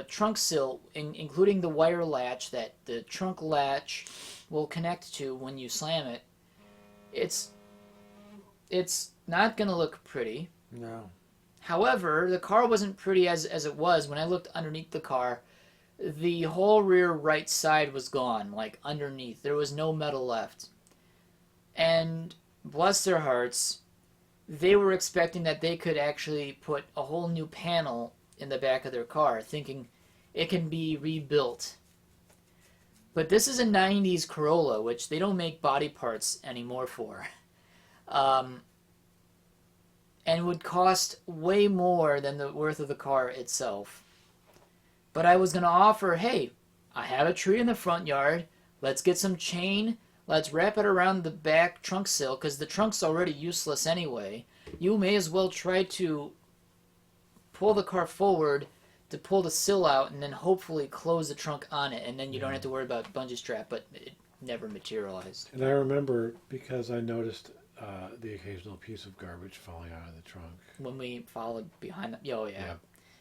trunk sill, including the wire latch that the trunk latch will connect to when you slam it, it's not going to look pretty. No. However, the car wasn't pretty as it was. When I looked underneath the car, the whole rear right side was gone, like underneath. There was no metal left. And bless their hearts, they were expecting that they could actually put a whole new panel in the back of their car, thinking it can be rebuilt. But this is a 90s Corolla, which they don't make body parts anymore for. And would cost way more than the worth of the car itself. But I was going to offer, hey, I have a tree in the front yard. Let's get some chain. Let's wrap it around the back trunk sill, because the trunk's already useless anyway. You may as well try to pull the car forward to pull the sill out and then hopefully close the trunk on it, and then you don't have to worry about bungee strap, but it never materialized. And I remember because I noticed the occasional piece of garbage falling out of the trunk. When we followed behind them. Oh, yeah.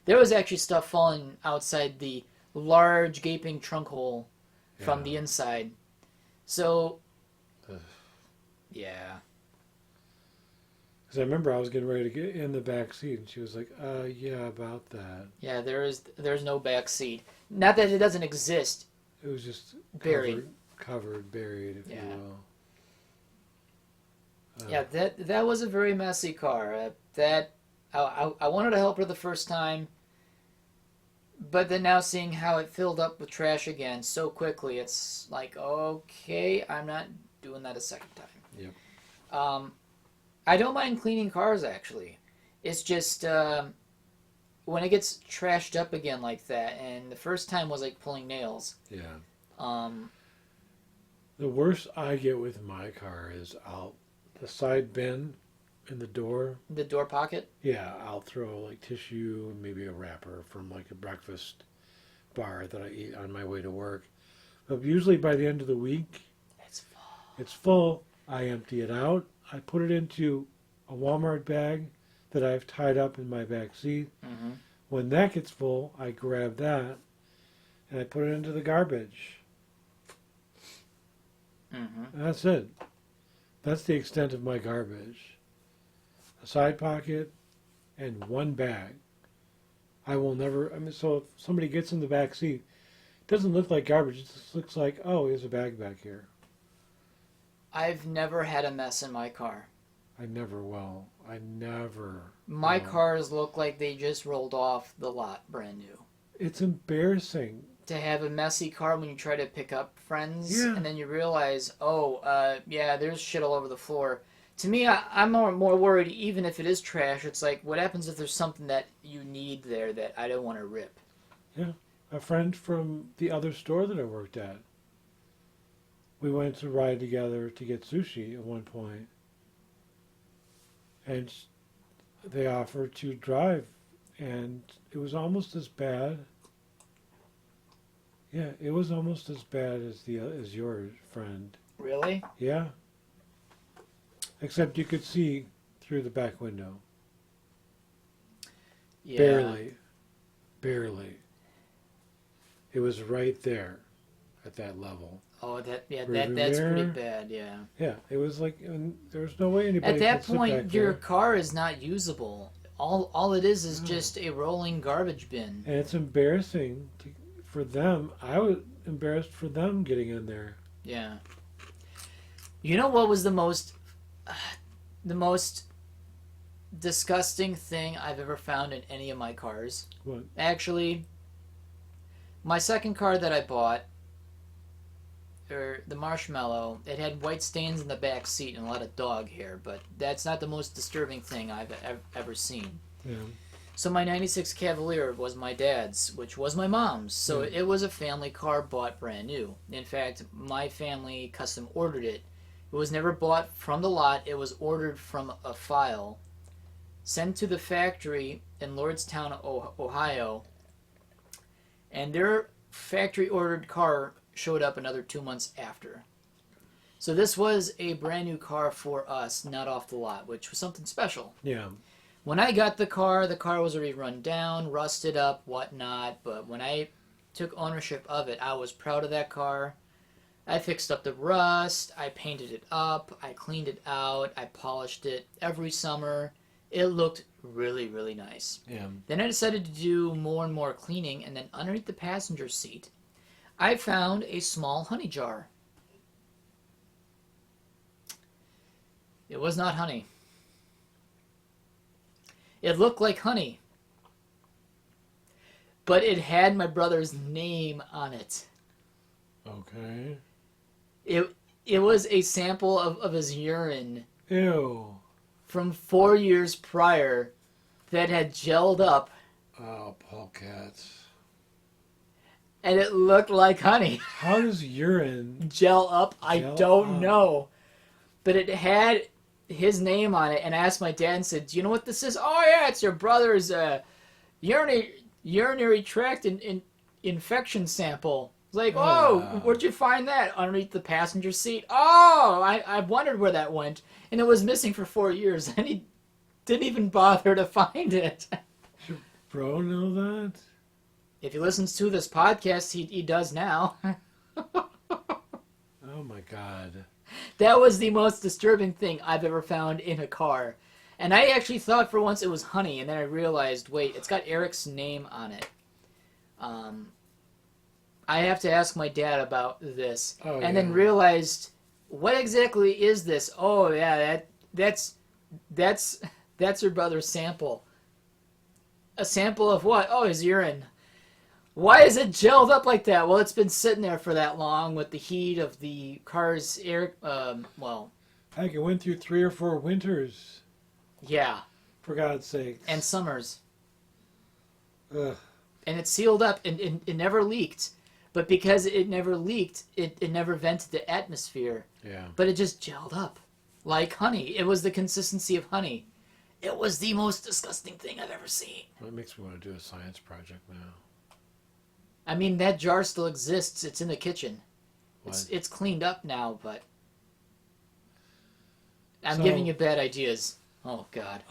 There was actually stuff falling outside the large gaping trunk hole from the inside. So, yeah. Because I remember I was getting ready to get in the back seat, and she was like, yeah, about that. Yeah, there's no back seat. Not that it doesn't exist. It was just buried, buried, if you will. Yeah, that was a very messy car. I wanted to help her the first time, but then now seeing how it filled up with trash again so quickly, it's like, okay, I'm not doing that a second time. Yep. I don't mind cleaning cars, actually. It's just when it gets trashed up again like that, and the first time was like pulling nails. Yeah. The worst I get with my car is the side bin in the door. The door pocket? Yeah, I'll throw like tissue and maybe a wrapper from like a breakfast bar that I eat on my way to work. But usually by the end of the week, It's full. it's full. I empty it out. I put it into a Walmart bag that I've tied up in my back seat. Mm-hmm. When that gets full, I grab that and I put it into the garbage. Mm-hmm. And that's it. That's the extent of my garbage. A side pocket and one bag. I will never, so if somebody gets in the back seat, it doesn't look like garbage. It just looks like, oh, here's a bag back here. I've never had a mess in my car. I never will. I never My will. cars look like they just rolled off the lot brand new. It's embarrassing. To have a messy car when you try to pick up friends, Yeah. and then you realize, yeah, there's shit all over the floor. To me, I'm more worried, even if it is trash, it's like, what happens if there's something that you need there that I don't want to rip? Yeah. A friend from the other store that I worked at, we went to ride together to get sushi at one point. And they offered to drive, and it was almost as bad. Yeah, it was almost as bad as your friend. Really? Yeah. Except you could see through the back window. Yeah. Barely. Barely. It was right there at that level. Oh, that's Rearview pretty mirror. bad, yeah. Yeah, it was like, and there was no way anybody At that could sit point, back your there. car is not usable. All it is No. just a rolling garbage bin. And it's embarrassing for them. I was embarrassed for them getting in there. Yeah. You know what was the most disgusting thing I've ever found in any of my cars? What? Actually, my second car that I bought, or the Marshmallow, it had white stains in the back seat and a lot of dog hair, but that's not the most disturbing thing I've ever seen. Yeah. So my 96 Cavalier was my dad's, which was my mom's. So it was a family car bought brand new. In fact, my family custom ordered it. It was never bought from the lot. It was ordered from a file, sent to the factory in Lordstown, Ohio, and their factory ordered car showed up another 2 months after. So this was a brand new car for us, not off the lot, which was something special. Yeah. When I got the car was already run down, rusted up, whatnot, but when I took ownership of it, I was proud of that car. I fixed up the rust, I painted it up, I cleaned it out, I polished it every summer. It looked really, really nice. Yeah. Then I decided to do more and more cleaning, and then underneath the passenger seat, I found a small honey jar. It was not honey. It looked like honey, but it had my brother's name on it. Okay. It was a sample of his urine Ew. from 4 years prior that had gelled up, Oh, polecats. and it looked like honey. How does urine... Gel up? I Gel don't up. know. But it had his name on it, and I asked my dad and said, "Do you know what this is?" "Oh yeah, it's your brother's urinary tract infection sample." It's like, "Oh, where'd you find that?" "Underneath the passenger seat." "Oh, I wondered where that went." And it was missing for 4 years, and he didn't even bother to find it. Should bro know that? If he listens to this podcast, he does now. Oh my god. That was the most disturbing thing I've ever found in a car. And I actually thought for once it was honey, and then I realized, wait, it's got Eric's name on it. I have to ask my dad about this. Oh, and then realized, what exactly is this? Oh, yeah, that's her brother's sample. A sample of what? Oh, his urine. Why is it gelled up like that? Well, it's been sitting there for that long with the heat of the car's air. Heck, it went through 3 or 4 winters. Yeah, For God's sake. and summers. Ugh. And it sealed up and it never leaked. But because it never leaked, it never vented the atmosphere. Yeah. But it just gelled up like honey. It was the consistency of honey. It was the most disgusting thing I've ever seen. Well, it makes me want to do a science project now. I mean, that jar still exists. It's in the kitchen. What? It's cleaned up now, but I'm giving you bad ideas. Oh, God.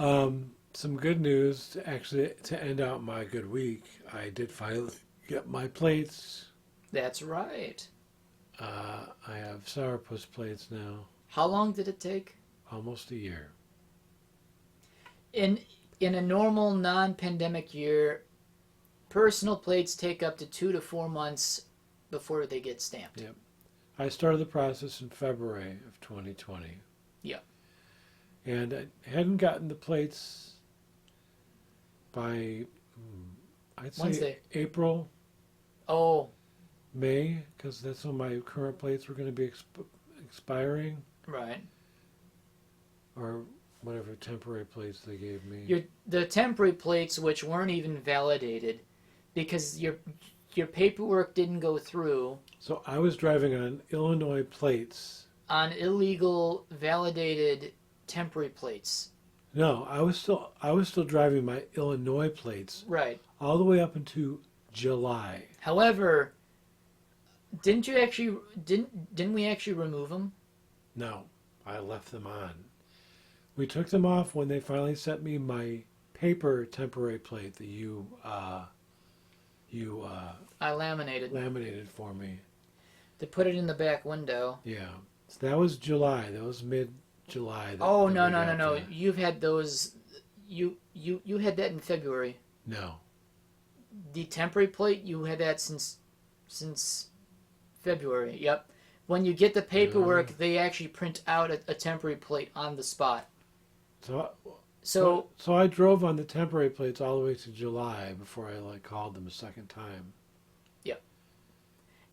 Some good news, to end out my good week. I did finally get my plates. That's right. I have Sourpuss plates now. How long did it take? Almost a year. In a normal non-pandemic year, personal plates take up to 2 to 4 months before they get stamped. Yep. I started the process in February of 2020. Yep. And I hadn't gotten the plates by, I'd say Wednesday. April, Oh, May, because that's when my current plates were going to be expiring, right. or whatever temporary plates they gave me. The temporary plates, which weren't even validated, because your paperwork didn't go through So I was driving on Illinois plates. on illegal validated temporary plates. No, I was still driving my Illinois plates Right. all the way up into July. However, didn't we actually remove them? No, I left them on. We took them off when they finally sent me my paper temporary plate that you I laminated laminated for me. to put it in the back window. Yeah, so that was July. That was mid-July. Oh, that no, we no, no, got no. that. You've had those. You had that in February. No. The temporary plate, you had that since February. Yep. When you get the paperwork, they actually print out a temporary plate on the spot. So I drove on the temporary plates all the way to July before I called them a second time. Yep.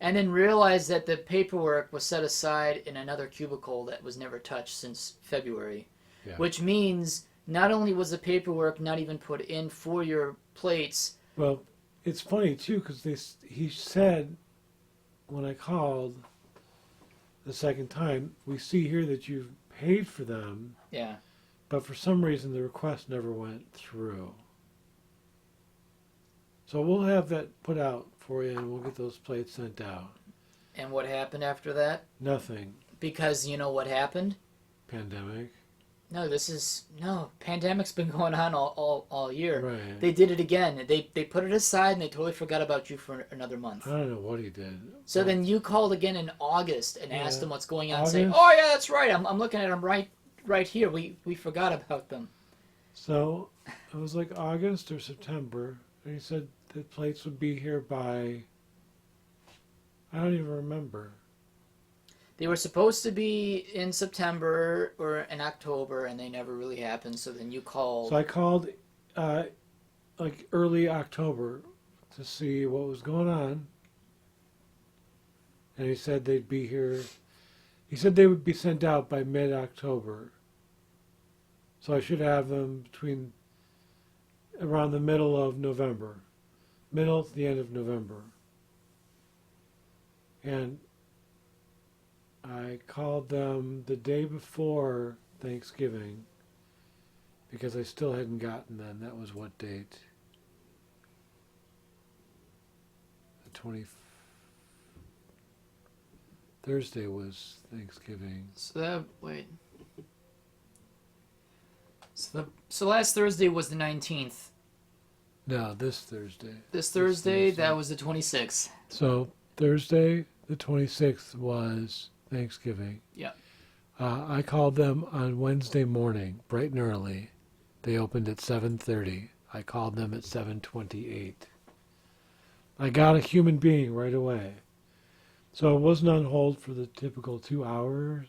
And then realized that the paperwork was set aside in another cubicle that was never touched since February. Yeah. Which means not only was the paperwork not even put in for your plates. Well, it's funny too because he said when I called the second time, we see here that you've paid for them. Yeah. But for some reason, the request never went through. So we'll have that put out for you, and we'll get those plates sent out. And what happened after that? Nothing. Because you know what happened? Pandemic. No, pandemic's been going on all year. Right. They did it again. They put it aside and they totally forgot about you for another month. I don't know what he did. So then you called again in August and asked them what's going on. August? Saying, "Oh yeah, that's right. I'm looking at them right here. We forgot about them." So it was like August or September, and he said the plates would be here by, I don't even remember. They were supposed to be in September or in October, and they never really happened. So then you called. So I called early October to see what was going on. And he said they'd be here. He said they would be sent out by mid-October. So I should have them around the middle of November. Middle to the end of November. And I called them the day before Thanksgiving because I still hadn't gotten them. That was what date? The 20th. Thursday was Thanksgiving. So last Thursday was the 19th. No, this Thursday. This Thursday, that was the 26th. So Thursday, the 26th was Thanksgiving. Yeah. I called them on Wednesday morning, bright and early. They opened at 7:30. I called them at 7:28. I got a human being right away. So it wasn't on hold for the typical 2 hours,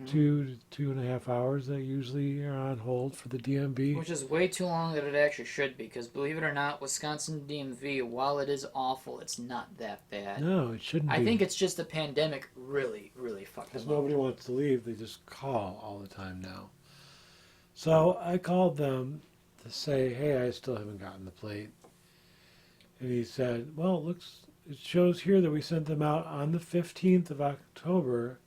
2.5 hours that usually are on hold for the DMV. Which is way too long that it actually should be, because believe it or not, Wisconsin DMV, while it is awful, it's not that bad. No, it shouldn't be. I think it's just the pandemic really, really fucked Because them up. nobody wants to leave, they just call all the time now. So I called them to say, hey, I still haven't gotten the plate. And he said, well, it shows here that we sent them out on the 15th of October.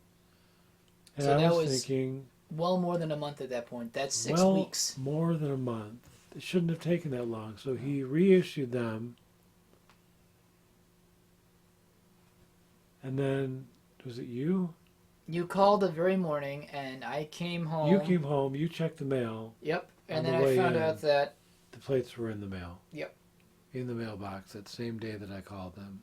And So I that was was thinking, well more than a month at that point. That's 6 well, weeks. more than a month. It shouldn't have taken that long. So he reissued them. And then, was it you? You called the very morning, and I came home. You came home, you checked the mail. Yep. And on then the I way found in. out that... The plates were in the mail. Yep. In the mailbox that same day that I called them.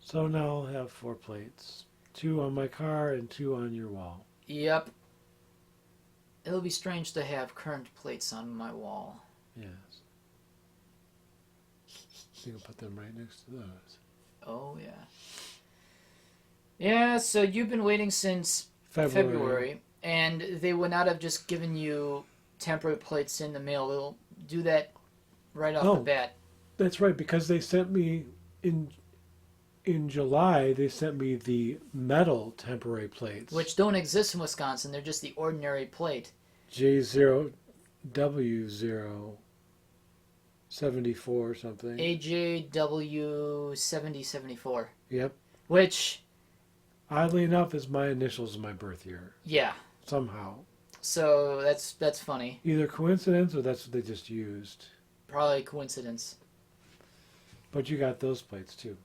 So now I'll have 4 plates. 2 on my car and 2 on your wall. Yep. It'll be strange to have current plates on my wall. Yes. You can put them right next to those. Oh, yeah. Yeah, so you've been waiting since February, and they would not have just given you temporary plates in the mail. They'll do that right off the bat. That's right, because they sent me in July, they sent me the metal temporary plates. Which don't exist in Wisconsin. They're just the ordinary plate. J0W0 74 or something. AJW 7074. Yep. Which, oddly enough, is my initials in my birth year. yeah. Somehow. So that's funny. Either coincidence or that's what they just used. Probably coincidence. But you got those plates too.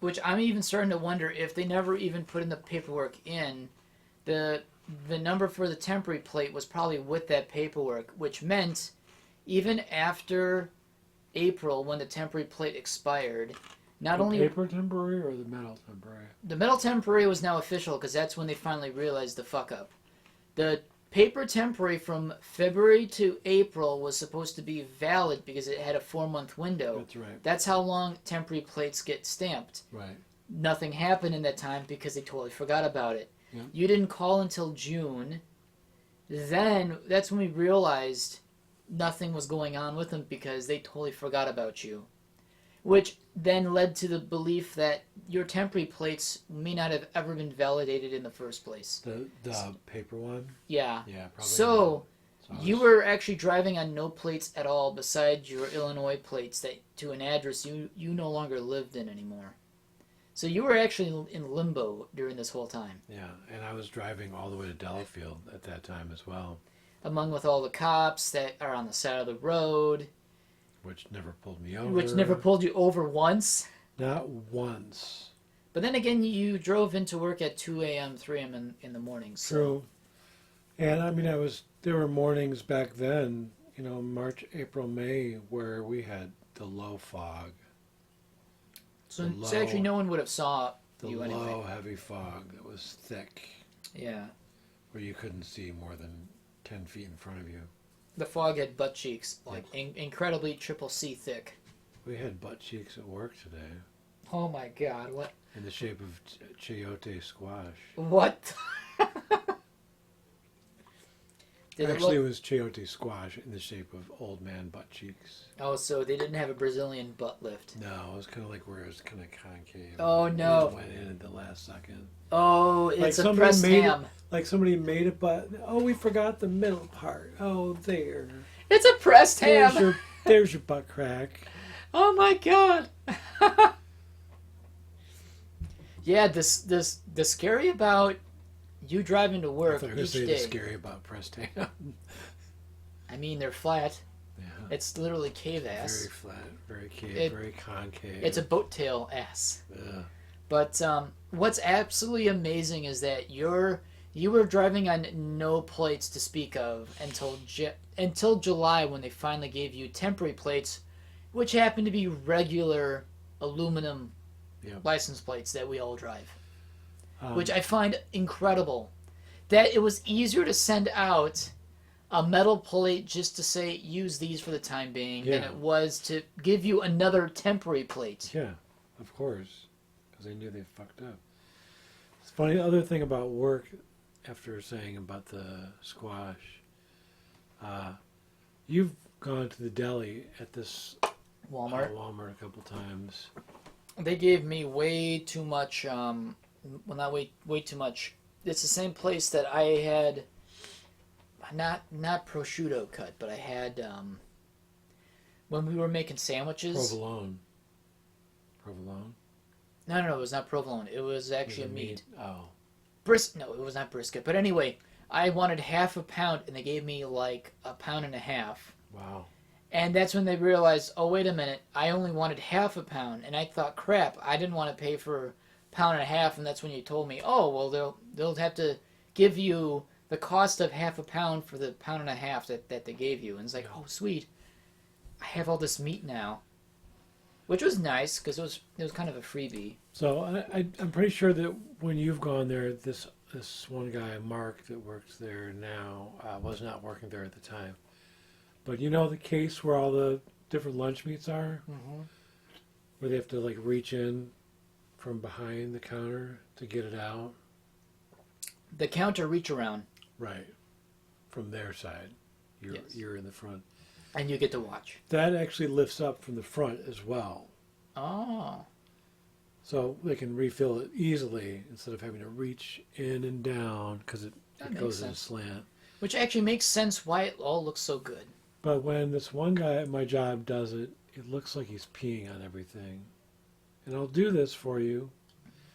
Which I'm even starting to wonder if they never even put in the paperwork in. The number for the temporary plate was probably with that paperwork, which meant even after April, when the temporary plate expired, not only... The paper temporary or the metal temporary? The metal temporary was now official because that's when they finally realized the fuck up. The paper temporary from February to April was supposed to be valid because it had a 4-month window. That's right. That's how long temporary plates get stamped. Right. Nothing happened in that time because they totally forgot about it. Yeah. You didn't call until June. Then that's when we realized nothing was going on with them because they totally forgot about you. Which then led to the belief that your temporary plates may not have ever been validated in the first place. The paper one? Yeah. Yeah, probably. So you were actually driving on no plates at all besides your Illinois plates that to an address you no longer lived in anymore. So you were actually in limbo during this whole time. Yeah, and I was driving all the way to Delafield at that time as well. Among with all the cops that are on the side of the road. Which never pulled me over. Which never pulled you over once. Not once. But then again, you drove into work at 2 a.m., 3 a.m. in the morning. So. True. And I mean, there were mornings back then, March, April, May, where we had the low fog. So actually no one would have saw you anyway. The low, heavy fog that was thick. Yeah. Where you couldn't see more than 10 feet in front of you. The fog had butt cheeks, like incredibly triple C thick. We had butt cheeks at work today. Oh my god, what? In the shape of chayote squash. What? Actually, it was chayote squash in the shape of old man butt cheeks. Oh, so they didn't have a Brazilian butt lift. No, it was kind of like where it was kind of concave. Oh, no. It went in at the last second. Oh, it's a pressed ham. Like somebody made a butt. Oh, we forgot the middle part. Oh, there. It's a pressed ham. There's your butt crack. Oh my god. Yeah, the scary about you driving to work I thought you were going each to say day. the scary about pressed ham. I mean, they're flat. Yeah. It's literally cave ass. Very flat, very cave, very concave. It's a boat tail ass. Yeah. But what's absolutely amazing is that you were driving on no plates to speak of until July, when they finally gave you temporary plates, which happen to be regular aluminum license plates that we all drive. Which I find incredible. That it was easier to send out a metal plate just to say, use these for the time being, than it was to give you another temporary plate. Yeah, of course. Because they knew they fucked up. It's funny, the other thing about work, after saying about the squash, you've gone to the deli at this Walmart a couple times. They gave me way too much, well, not way too much. It's the same place that I had, not prosciutto cut, but I had when we were making sandwiches. Provolone. Provolone? No, it was not provolone. It was actually a meat. Oh. No, it was not brisket. But anyway, I wanted half a pound, and they gave me like a pound and a half. Wow. And that's when they realized, oh, wait a minute, I only wanted half a pound. And I thought, crap, I didn't want to pay for a pound and a half. And that's when you told me, oh, well, they'll have to give you the cost of half a pound for the pound and a half that they gave you. And it's like, oh, sweet. I have all this meat now. Which was nice, because it was kind of a freebie. So I'm pretty sure that when you've gone there, this one guy, Mark, that works there now, was not working there at the time. But you know the case where all the different lunch meats are? Mm-hmm. Where they have to like reach in from behind the counter to get it out? The counter reach around. Right. From their side. You're in the front. And you get to watch. That actually lifts up from the front as well. Oh. So they can refill it easily instead of having to reach in and down because it goes in a slant. Which actually makes sense why it all looks so good. But when this one guy at my job does it, it looks like he's peeing on everything. And I'll do this for you,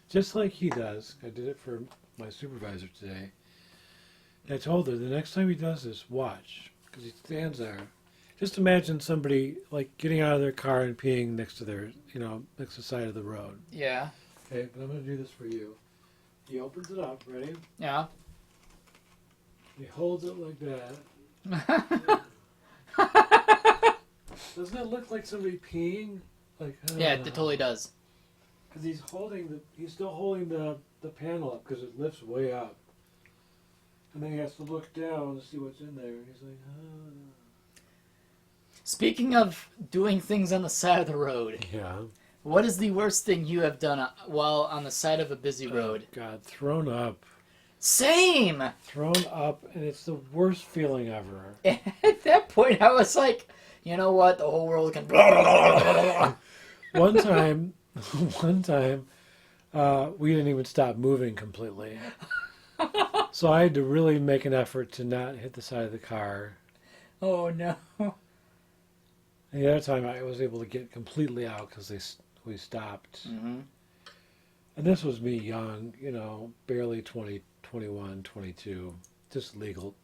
just like he does. I did it for my supervisor today. And I told her, the next time he does this, watch. Because he stands there. Just imagine somebody, like, getting out of their car and peeing next to next to the side of the road. Yeah. Okay, but I'm going to do this for you. He opens it up, ready? Yeah. He holds it like that. Doesn't it look like somebody peeing? Like, yeah, it totally does. Because he's still holding the panel up because it lifts way up. And then he has to look down to see what's in there. And he's like, Speaking of doing things on the side of the road. Yeah. What is the worst thing you have done while on the side of a busy road? Oh, God, thrown up. Same! Thrown up, and it's the worst feeling ever. At that point, I was like, you know what? The whole world can... One time, we didn't even stop moving completely. So I had to really make an effort to not hit the side of the car. Oh, no. And the other time I was able to get completely out because we stopped. Mm-hmm. And this was me young, barely 20, 21, 22. Just legal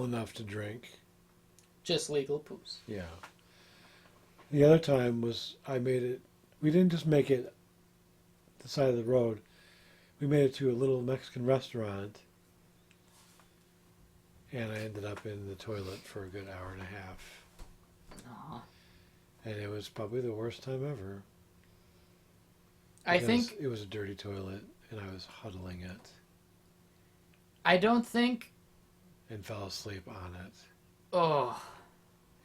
enough to drink. Just legal poos. Yeah. The other time was we didn't just make it the side of the road. We made it to a little Mexican restaurant. And I ended up in the toilet for a good hour and a half. Aww. And it was probably the worst time ever. I think... It was a dirty toilet, and I was huddling it. I don't think... And fell asleep on it. Oh.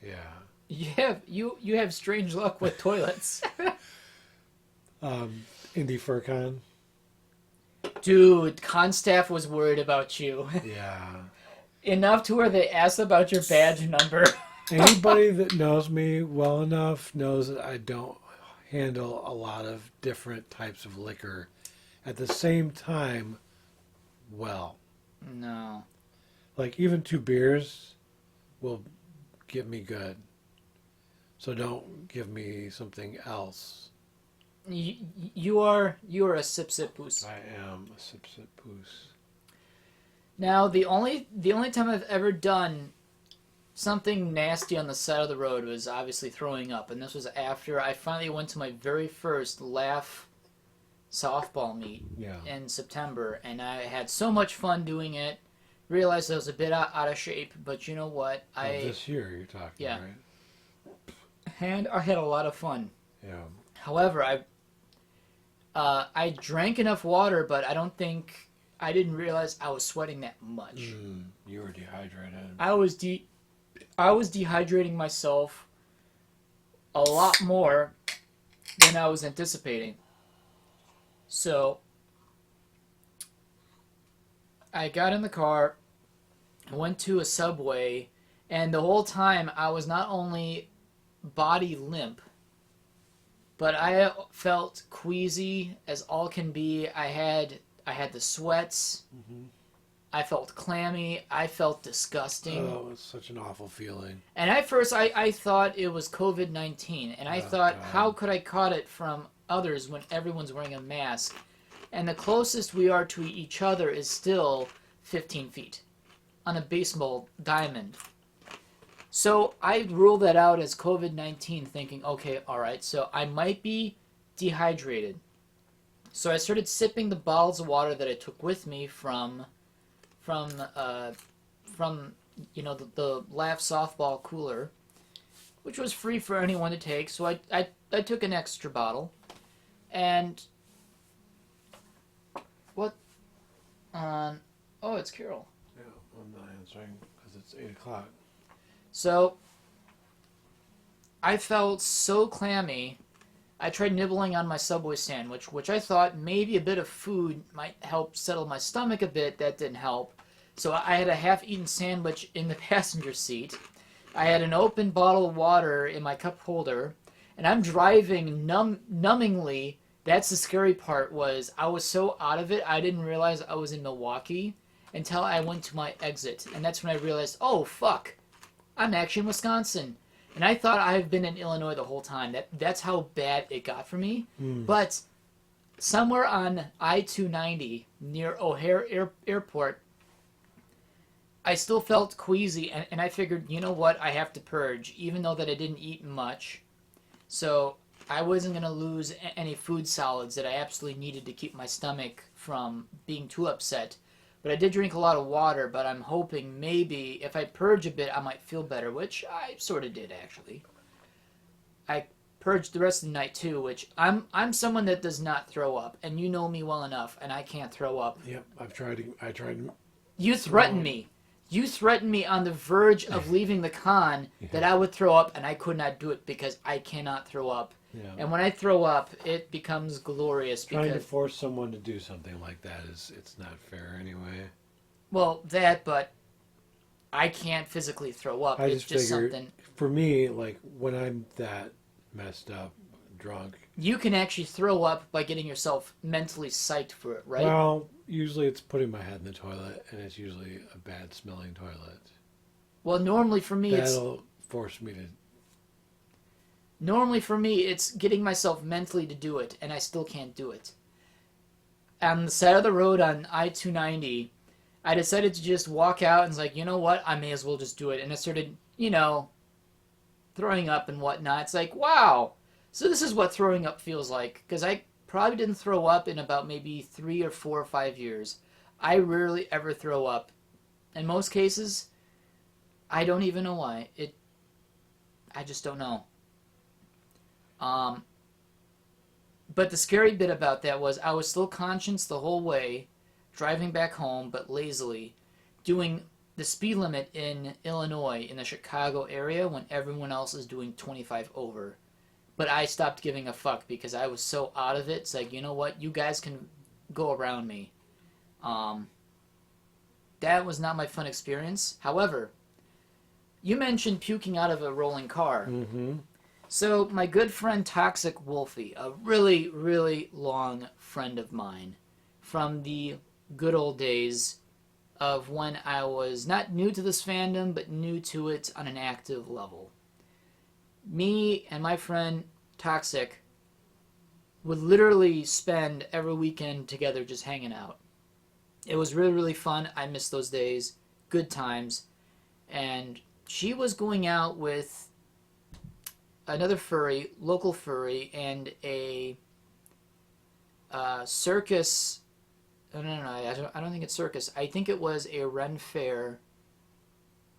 Yeah. You have strange luck with toilets. Indy FurCon. Dude, Constaff was worried about you. Yeah. Enough to where they asked about your badge number. Anybody that knows me well enough knows that I don't handle a lot of different types of liquor at the same time well. No. Like even 2 beers will get me good. So don't give me something else. You are a sip-sip-poos. I am a sip-sip-poos. Now, the only time I've ever done something nasty on the side of the road was obviously throwing up, and this was after I finally went to my very first Laugh softball meet in September, and I had so much fun doing it. Realized I was a bit out of shape, but you know what? This year you're talking, right? And I had a lot of fun. Yeah. However, I drank enough water, but I didn't realize I was sweating that much. You were dehydrated. I was dehydrating myself a lot more than I was anticipating. So I got in the car, went to a Subway, and the whole time I was not only body limp, but I felt queasy as all can be. I had the sweats. Mm-hmm. I felt clammy. I felt disgusting. Oh, it's such an awful feeling. And at first, I thought it was COVID-19. And I thought, God. how could I caught it from others when everyone's wearing a mask? And the closest we are to each other is still 15 feet on a baseball diamond. So I ruled that out as COVID-19, thinking, okay, all right, so I might be dehydrated. So I started sipping the bottles of water that I took with me from the Laugh softball cooler, which was free for anyone to take. So I took an extra bottle, and what? Oh, it's Carol. Yeah, I'm not answering because it's 8 o'clock. So I felt so clammy. I tried nibbling on my Subway sandwich, which I thought maybe a bit of food might help settle my stomach a bit. That didn't help. So I had a half-eaten sandwich in the passenger seat. I had an open bottle of water in my cup holder, and I'm driving numbingly. That's the scary part, was I was so out of it, I didn't realize I was in Milwaukee until I went to my exit. And that's when I realized, oh, fuck, I'm actually in Wisconsin. And I thought I had been in Illinois the whole time. That's how bad it got for me. But somewhere on I-290 near O'Hare Airport, I still felt queasy, and I figured, you know what, I have to purge, even though that I didn't eat much. So I wasn't going to lose any food solids that I absolutely needed to keep my stomach from being too upset. But I did drink a lot of water, but I'm hoping maybe if I purge a bit, I might feel better, which I sort of did, actually. I purged the rest of the night, too, which I'm someone that does not throw up, and you know me well enough, and I can't throw up. Yep, I tried. You threatened me. You threatened me on the verge of leaving the con that I would throw up, and I could not do it because I cannot throw up. Yeah. And when I throw up, it becomes glorious. Trying to force someone to do something like that it's not fair anyway. Well, but I can't physically throw up. It's just figured, something. For me, like when I'm that messed up, drunk. You can actually throw up by getting yourself mentally psyched for it, right? Well, usually it's putting my head in the toilet, and it's usually a bad smelling toilet. Well, normally for me That'll force me to. Normally for me, it's getting myself mentally to do it, and I still can't do it. On the side of the road on I-290, I decided to just walk out and was like, you know what, I may as well just do it. And I started, throwing up and whatnot. It's like, wow, so this is what throwing up feels like. Because I probably didn't throw up in about maybe 3 or 4 or 5 years. I rarely ever throw up. In most cases, I don't even know why. I just don't know. But the scary bit about that was I was still conscious the whole way, driving back home, but lazily, doing the speed limit in Illinois, in the Chicago area, when everyone else is doing 25 over. But I stopped giving a fuck because I was so out of it. It's like, you know what, you guys can go around me. That was not my fun experience. However, you mentioned puking out of a rolling car. Mm-hmm. So my good friend Toxic Wolfie, a really, really long friend of mine from the good old days of when I was not new to this fandom, but new to it on an active level. Me and my friend Toxic would literally spend every weekend together just hanging out. It was really, really fun. I miss those days. Good times. And she was going out with another furry, local furry, and a circus. No, I don't think it's circus. I think it was a Ren Fair,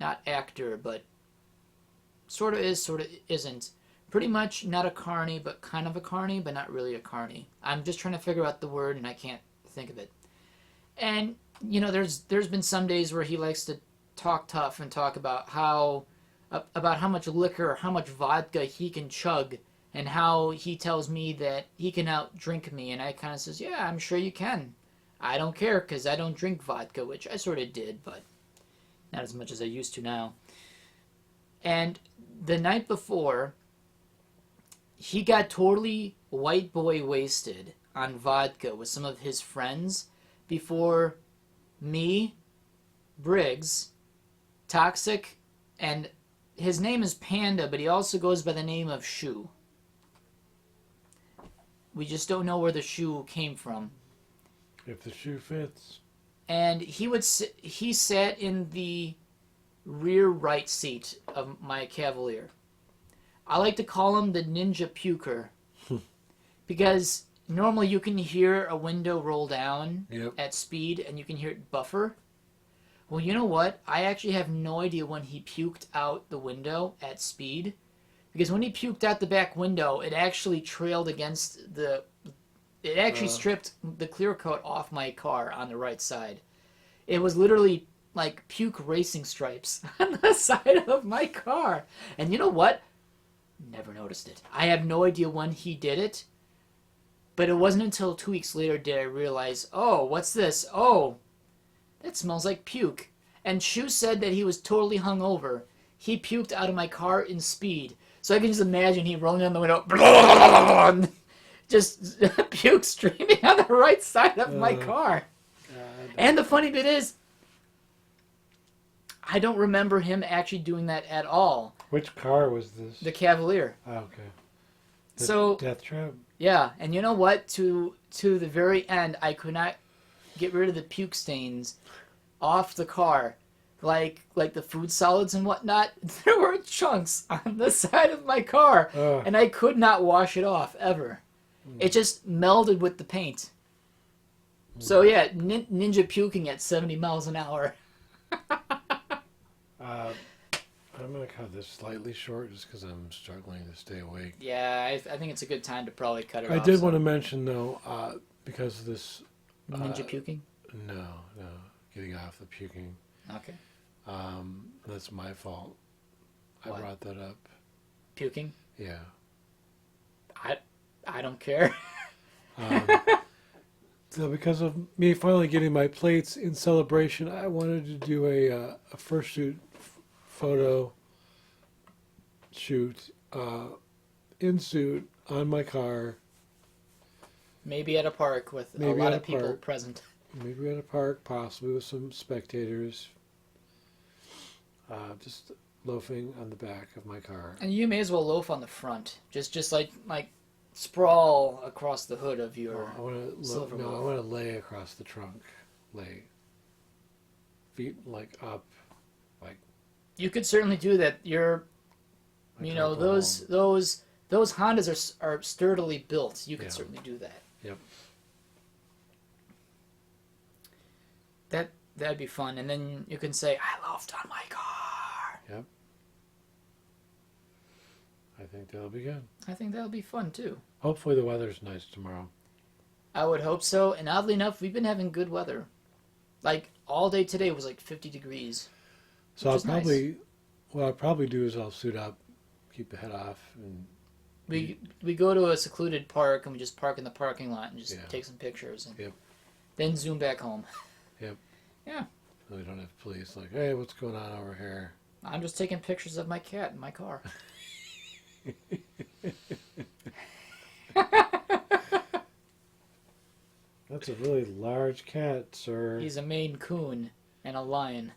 not actor, but sort of is, sort of isn't. Pretty much not a carny, but kind of a carny, but not really a carny. I'm just trying to figure out the word, and I can't think of it. And, there's been some days where he likes to talk tough and talk about how much liquor, how much vodka he can chug, and how he tells me that he can outdrink me, and I kind of says, yeah, I'm sure you can. I don't care, because I don't drink vodka, which I sort of did, but not as much as I used to now. And the night before, he got totally white boy wasted on vodka with some of his friends before me Briggs, toxic, and his name is Panda, but he also goes by the name of Shoe. We just don't know where the shoe came from. If the shoe fits. And he sat in the rear right seat of my Cavalier. I like to call him the Ninja Puker. Because normally you can hear a window roll down at speed and you can hear it buffer. Well, you know what? I actually have no idea when he puked out the window at speed. Because when he puked out the back window, it actually trailed against the... It actually stripped the clear coat off my car on the right side. It was literally like puke racing stripes on the side of my car. And you know what? Never noticed it. I have no idea when he did it. But it wasn't until 2 weeks later did I realize, oh, what's this? Oh, that smells like puke. And Shu said that he was totally hungover. He puked out of my car in speed. So I can just imagine he rolling down the window, just puke streaming on the right side of my car. God. And the funny bit is, I don't remember him actually doing that at all. Which car was this? The Cavalier. Oh, okay. So Death Trap. Yeah, and you know what? To the very end, I could not get rid of the puke stains off the car. Like the food solids and whatnot, there were chunks on the side of my car, and I could not wash it off, ever. It just melded with the paint. So yeah, ninja puking at 70 miles an hour. I'm going to cut this slightly short just because I'm struggling to stay awake. Yeah, I think it's a good time to probably cut it off. I did want to mention, though, because of this... Ninja puking? No, getting off the puking. Okay. That's my fault. What? I brought that up. Puking? Yeah. I don't care. So because of me finally getting my plates in celebration, I wanted to do a fursuit photo shoot in suit on my car. Maybe at a park with a lot of people present. Maybe at a park, possibly with some spectators. Just loafing on the back of my car. And you may as well loaf on the front. Just like sprawl across the hood of your I want to lay across the trunk. Lay. Feet up. You could certainly do that. Those Hondas are sturdily built. You could certainly do that. Yep. That'd be fun. And then you can say, I loafed on my car. Yep. I think that'll be good. I think that'll be fun too. Hopefully the weather's nice tomorrow. I would hope so. And oddly enough, we've been having good weather. Like all day today was like 50 degrees. So what I'll probably do is I'll suit up, keep the head off, and we go to a secluded park and we just park in the parking lot and just take some pictures and then zoom back home. Yep. Yeah. So we don't have police like, hey, what's going on over here? I'm just taking pictures of my cat in my car. That's a really large cat, sir. He's a Maine Coon and a lion.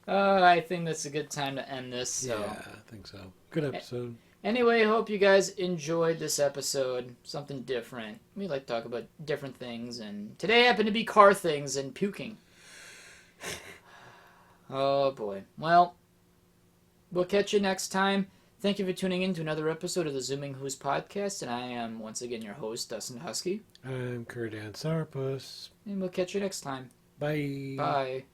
I think that's a good time to end this. So. Yeah, I think so. Good episode. Anyway, hope you guys enjoyed this episode. Something different. We like to talk about different things, and today happened to be car things and puking. Oh boy. Well, we'll catch you next time. Thank you for tuning in to another episode of the Zooming Hoosk Podcast, and I am once again your host, Dustin DaHusky. I'm Kurdan Sourpuss. And we'll catch you next time. Bye. Bye.